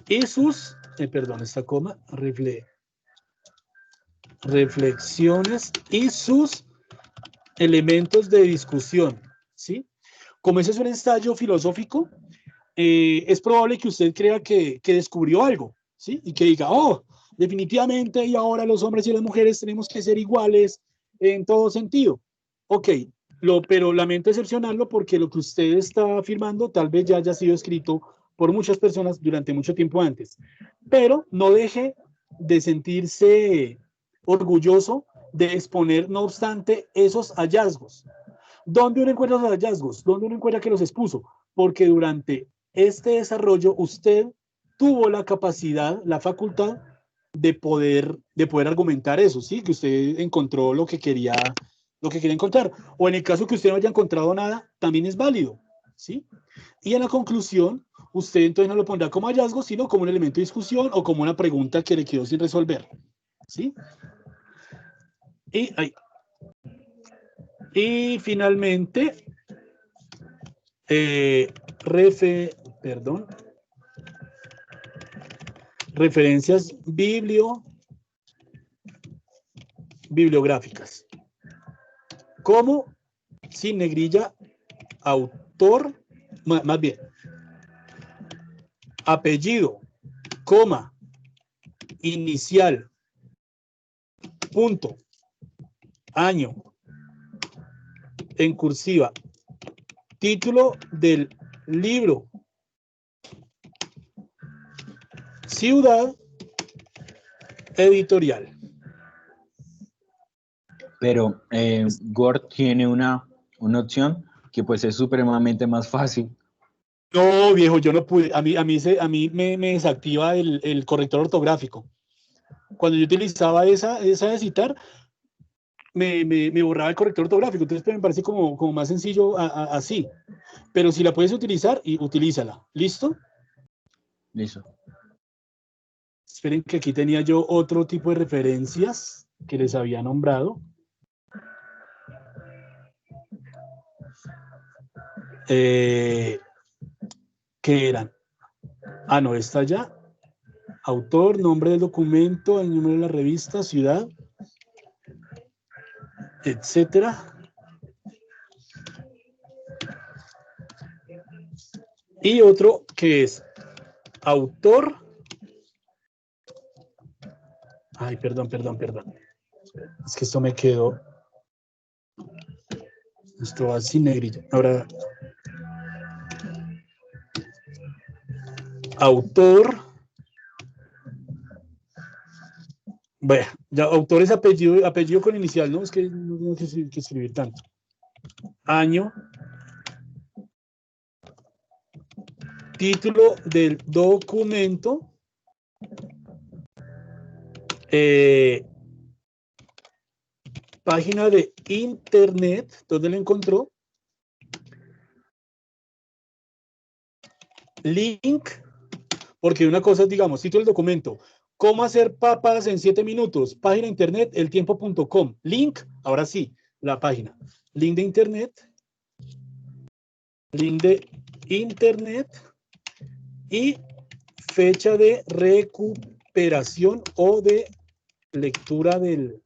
[SPEAKER 1] y sus, perdón, esta coma, reflexiones y sus elementos de discusión, ¿sí? Como ese es un ensayo filosófico, es probable que usted crea que descubrió algo, ¿sí? Y que diga, oh, definitivamente y ahora los hombres y las mujeres tenemos que ser iguales en todo sentido. Ok, pero lamento decepcionarlo porque lo que usted está afirmando tal vez ya haya sido escrito por muchas personas durante mucho tiempo antes. Pero no deje de sentirse orgulloso de exponer, no obstante, esos hallazgos. ¿Dónde uno encuentra los hallazgos? ¿Dónde uno encuentra que los expuso? Porque durante este desarrollo usted tuvo la capacidad, la facultad de poder argumentar eso, ¿sí? Que usted encontró lo que quería encontrar. O en el caso que usted no haya encontrado nada, también es válido, ¿sí? Y en la conclusión, usted entonces no lo pondrá como hallazgo, sino como un elemento de discusión o como una pregunta que le quedó sin resolver, ¿sí? Y finalmente, referencias bibliográficas. Como sin negrilla, autor, más bien, apellido, coma, inicial, punto, año, en cursiva, título del libro, ciudad, editorial.
[SPEAKER 5] Pero Word tiene una opción que pues es supremamente más fácil.
[SPEAKER 1] No, viejo, yo no pude. A mí me desactiva el corrector ortográfico. Cuando yo utilizaba esa de citar, me borraba el corrector ortográfico. Entonces me parece como más sencillo así. Pero si la puedes utilizar, utilízala. ¿Listo?
[SPEAKER 5] Listo.
[SPEAKER 1] Esperen que aquí tenía yo otro tipo de referencias que les había nombrado. ¿Qué eran? Ah, no, esta ya. Autor, nombre del documento, el número de la revista, ciudad, etcétera. Y otro que es autor. Ay, perdón. Es que esto me quedó. Esto va sin negrilla. Ahora. Autor. Bueno, ya autor es apellido con inicial, ¿no? Es que no hay que escribir tanto. Año. Título del documento. Página de internet, ¿dónde lo encontró? Link, porque una cosa es, digamos, título del documento, ¿cómo hacer papas en 7 minutos? Página de internet, eltiempo.com. Link, ahora sí, la página. Link de internet y fecha de recuperación o de lectura del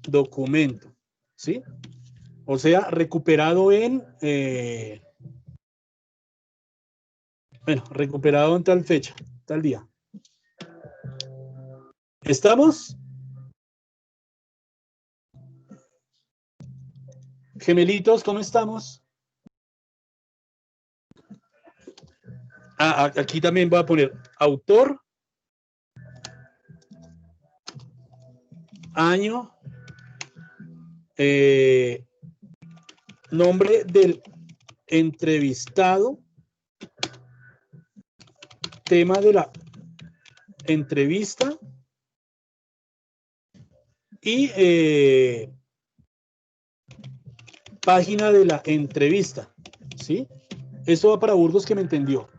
[SPEAKER 1] documento, ¿sí? O sea, recuperado en, recuperado en tal fecha, tal día. ¿Estamos? Gemelitos, ¿cómo estamos? Aquí también voy a poner autor, año, nombre del entrevistado, tema de la entrevista y página de la entrevista, ¿sí? Eso va para Burgos, que me entendió,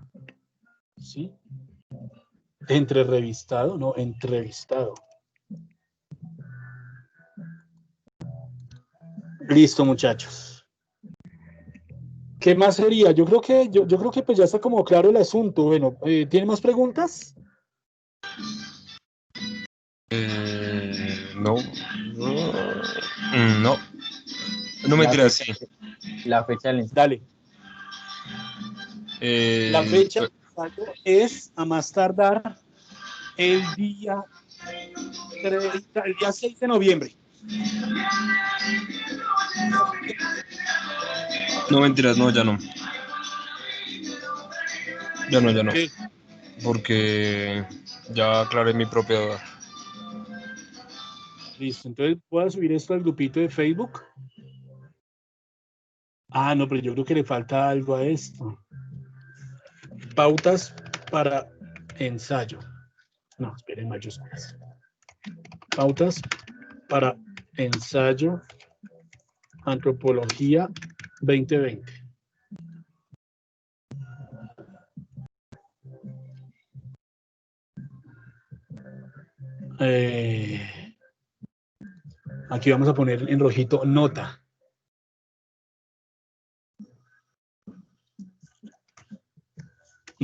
[SPEAKER 1] ¿sí? Entrevistado, no, entrevistado. Listo, muchachos. ¿Qué más sería? Yo creo que pues ya está como claro el asunto. Bueno, ¿tienen más preguntas?
[SPEAKER 2] No. No. No mentiras, sí.
[SPEAKER 5] La fecha del ensayo.
[SPEAKER 1] Dale. La fecha del ensayo es a más tardar el día 6 de noviembre.
[SPEAKER 2] No mentiras, no, ya no. Ya no, ya no.
[SPEAKER 1] ¿Qué?
[SPEAKER 2] Porque ya aclaré mi propia duda.
[SPEAKER 1] Listo, entonces voy a subir esto al grupito de Facebook. Ah, no, pero yo creo que le falta algo a esto. Pautas para ensayo. No, esperen, mayúsculas. Pautas para ensayo Antropología 2020. Aquí vamos a poner en rojito nota.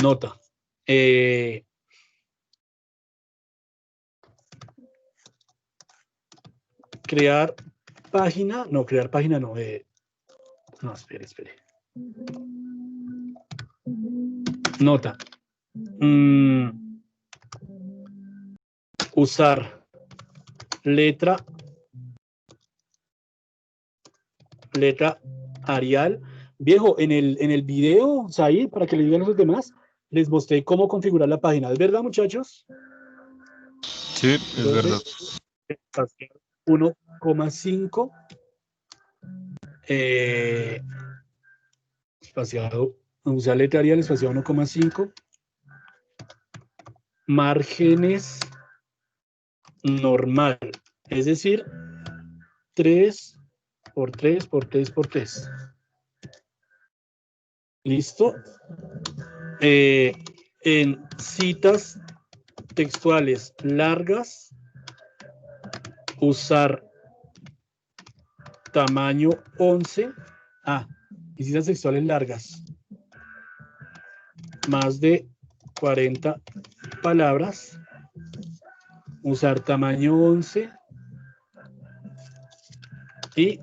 [SPEAKER 1] Nota. Crear página no. No, espere. Nota. Usar letra Arial. Viejo, en el video, ahí, para que le digan a los demás, les mostré cómo configurar la página. ¿Es verdad, muchachos?
[SPEAKER 2] Sí, es verdad.
[SPEAKER 1] 1,5 espaciado, usar letra Arial espaciado 1,5, márgenes normal, es decir, 3 por 3 por 3 por 3. ¿Listo? En citas textuales largas, usar tamaño 11. Y citas textuales largas, más de 40 palabras, usar tamaño 11 y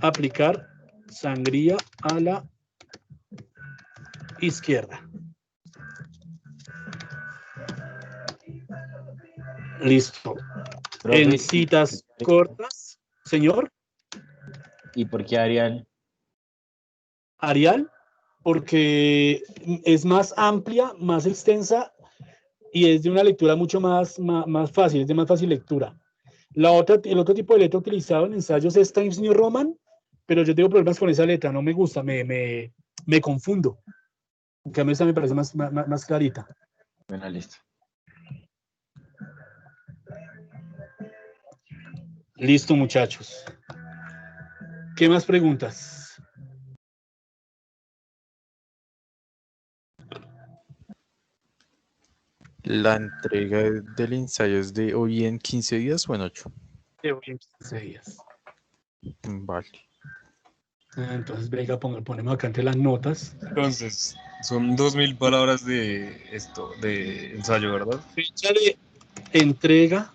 [SPEAKER 1] aplicar sangría a la izquierda. Listo. En citas cortas, señor.
[SPEAKER 5] ¿Y por qué Arial?
[SPEAKER 1] Arial, porque es más amplia, más extensa y es de una lectura mucho más fácil, es de más fácil lectura. El otro tipo de letra utilizado en ensayos es Times New Roman, pero yo tengo problemas con esa letra, no me gusta, me confundo. En cambio, esta me parece más clarita.
[SPEAKER 5] Bueno, listo.
[SPEAKER 1] Listo, muchachos. ¿Qué más preguntas?
[SPEAKER 3] ¿La entrega del ensayo es de hoy en 15 días o en 8?
[SPEAKER 1] De hoy en 15 días.
[SPEAKER 3] Vale.
[SPEAKER 1] Entonces, venga, ponemos acá entre las notas.
[SPEAKER 2] Entonces, son 2000 palabras de esto, de ensayo, ¿verdad?
[SPEAKER 1] Fecha de entrega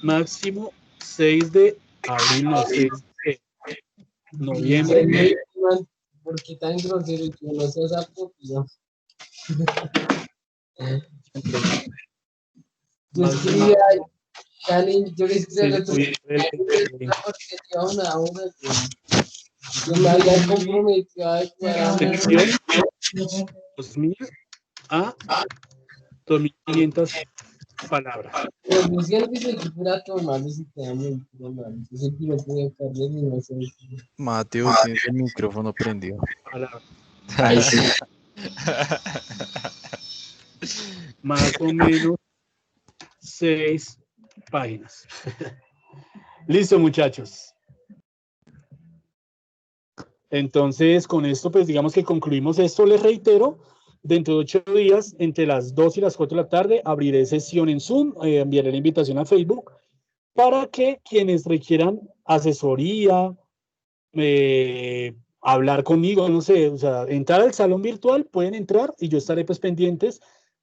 [SPEAKER 1] máximo 6 de abril, no, 6 de noviembre.
[SPEAKER 6] ¿Por qué tan grosero y que no seas apropiado? Yo escribí yo le escribí a una hora. Yo me había comprometido a
[SPEAKER 1] Sección 2000 a 2500 palabra.
[SPEAKER 6] Pues yo siento que pura toma, no se te da muy mal. Yo siento que no puede perder y no sé.
[SPEAKER 3] Mateo, tienes el micrófono prendido.
[SPEAKER 1] Palabra.
[SPEAKER 5] Ahí sí.
[SPEAKER 1] Más o menos 6 páginas. Listo, muchachos. Entonces, con esto, pues digamos que concluimos esto. Les reitero, dentro de 8 días, entre las 2 y las 4 de la tarde, abriré sesión en Zoom, enviaré la invitación a Facebook para que quienes requieran asesoría, hablar conmigo, no sé, o sea, entrar al salón virtual, pueden entrar y yo estaré pues pendientes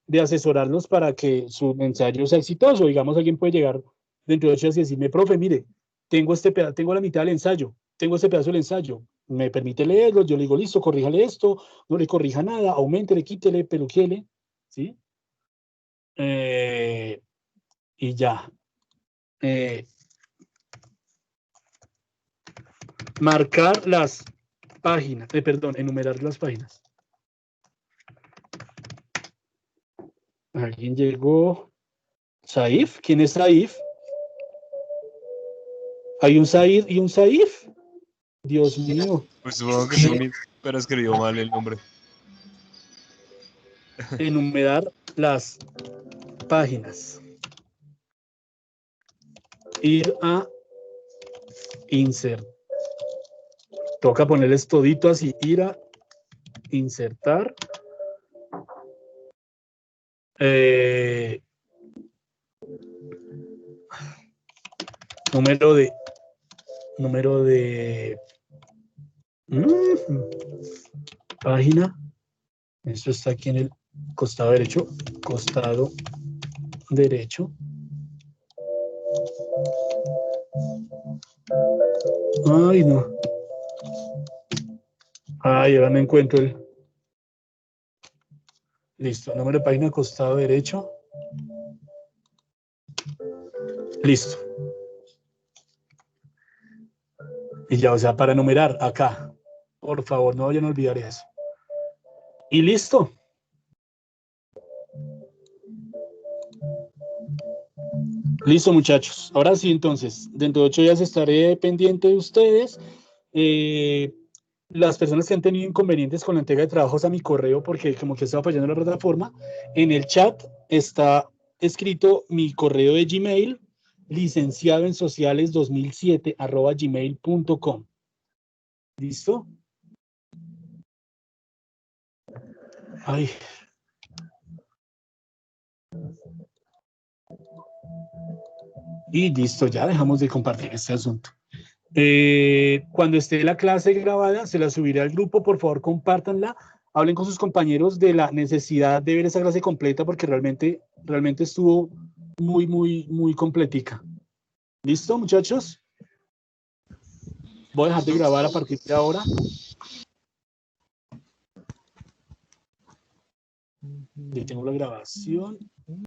[SPEAKER 1] de asesorarlos para que su ensayo sea exitoso. Digamos, alguien puede llegar dentro de 8 días y decirme, profe, mire, tengo tengo la mitad del ensayo, tengo este pedazo del ensayo, me permite leerlo, yo le digo, listo, corríjale esto, no le corrija nada, aumentele, quítele, peluquele, ¿sí? Y ya. Marcar las páginas, perdón, enumerar las páginas. ¿Alguien llegó? ¿Saif? ¿Quién es Saif? ¿Hay un Said y un Saif? Dios mío.
[SPEAKER 2] Pues supongo que sí, pero escribió mal el nombre.
[SPEAKER 1] Enumerar las páginas. Ir a insert. Toca ponerles todito así. Ir a insertar. Número de página. Esto está aquí en el costado derecho. Costado derecho. Ay, no. Ay, ahora no encuentro el. Listo. Número de página, costado derecho. Listo. Y ya, o sea, para enumerar acá. Por favor, no vayan a olvidar eso. Y listo. Listo, muchachos. Ahora sí, entonces, dentro de 8 días estaré pendiente de ustedes. Las personas que han tenido inconvenientes con la entrega de trabajos a mi correo, porque como que estaba fallando la plataforma, en el chat está escrito mi correo de Gmail, licenciadoensociales2007@gmail.com. ¿Listo? Ay. Y listo, ya dejamos de compartir este asunto. Cuando esté la clase grabada, se la subiré al grupo, por favor, compártanla. Hablen con sus compañeros de la necesidad de ver esa clase completa, porque realmente estuvo muy completica. ¿Listo, muchachos? Voy a dejar de grabar a partir de ahora. Detengo la grabación.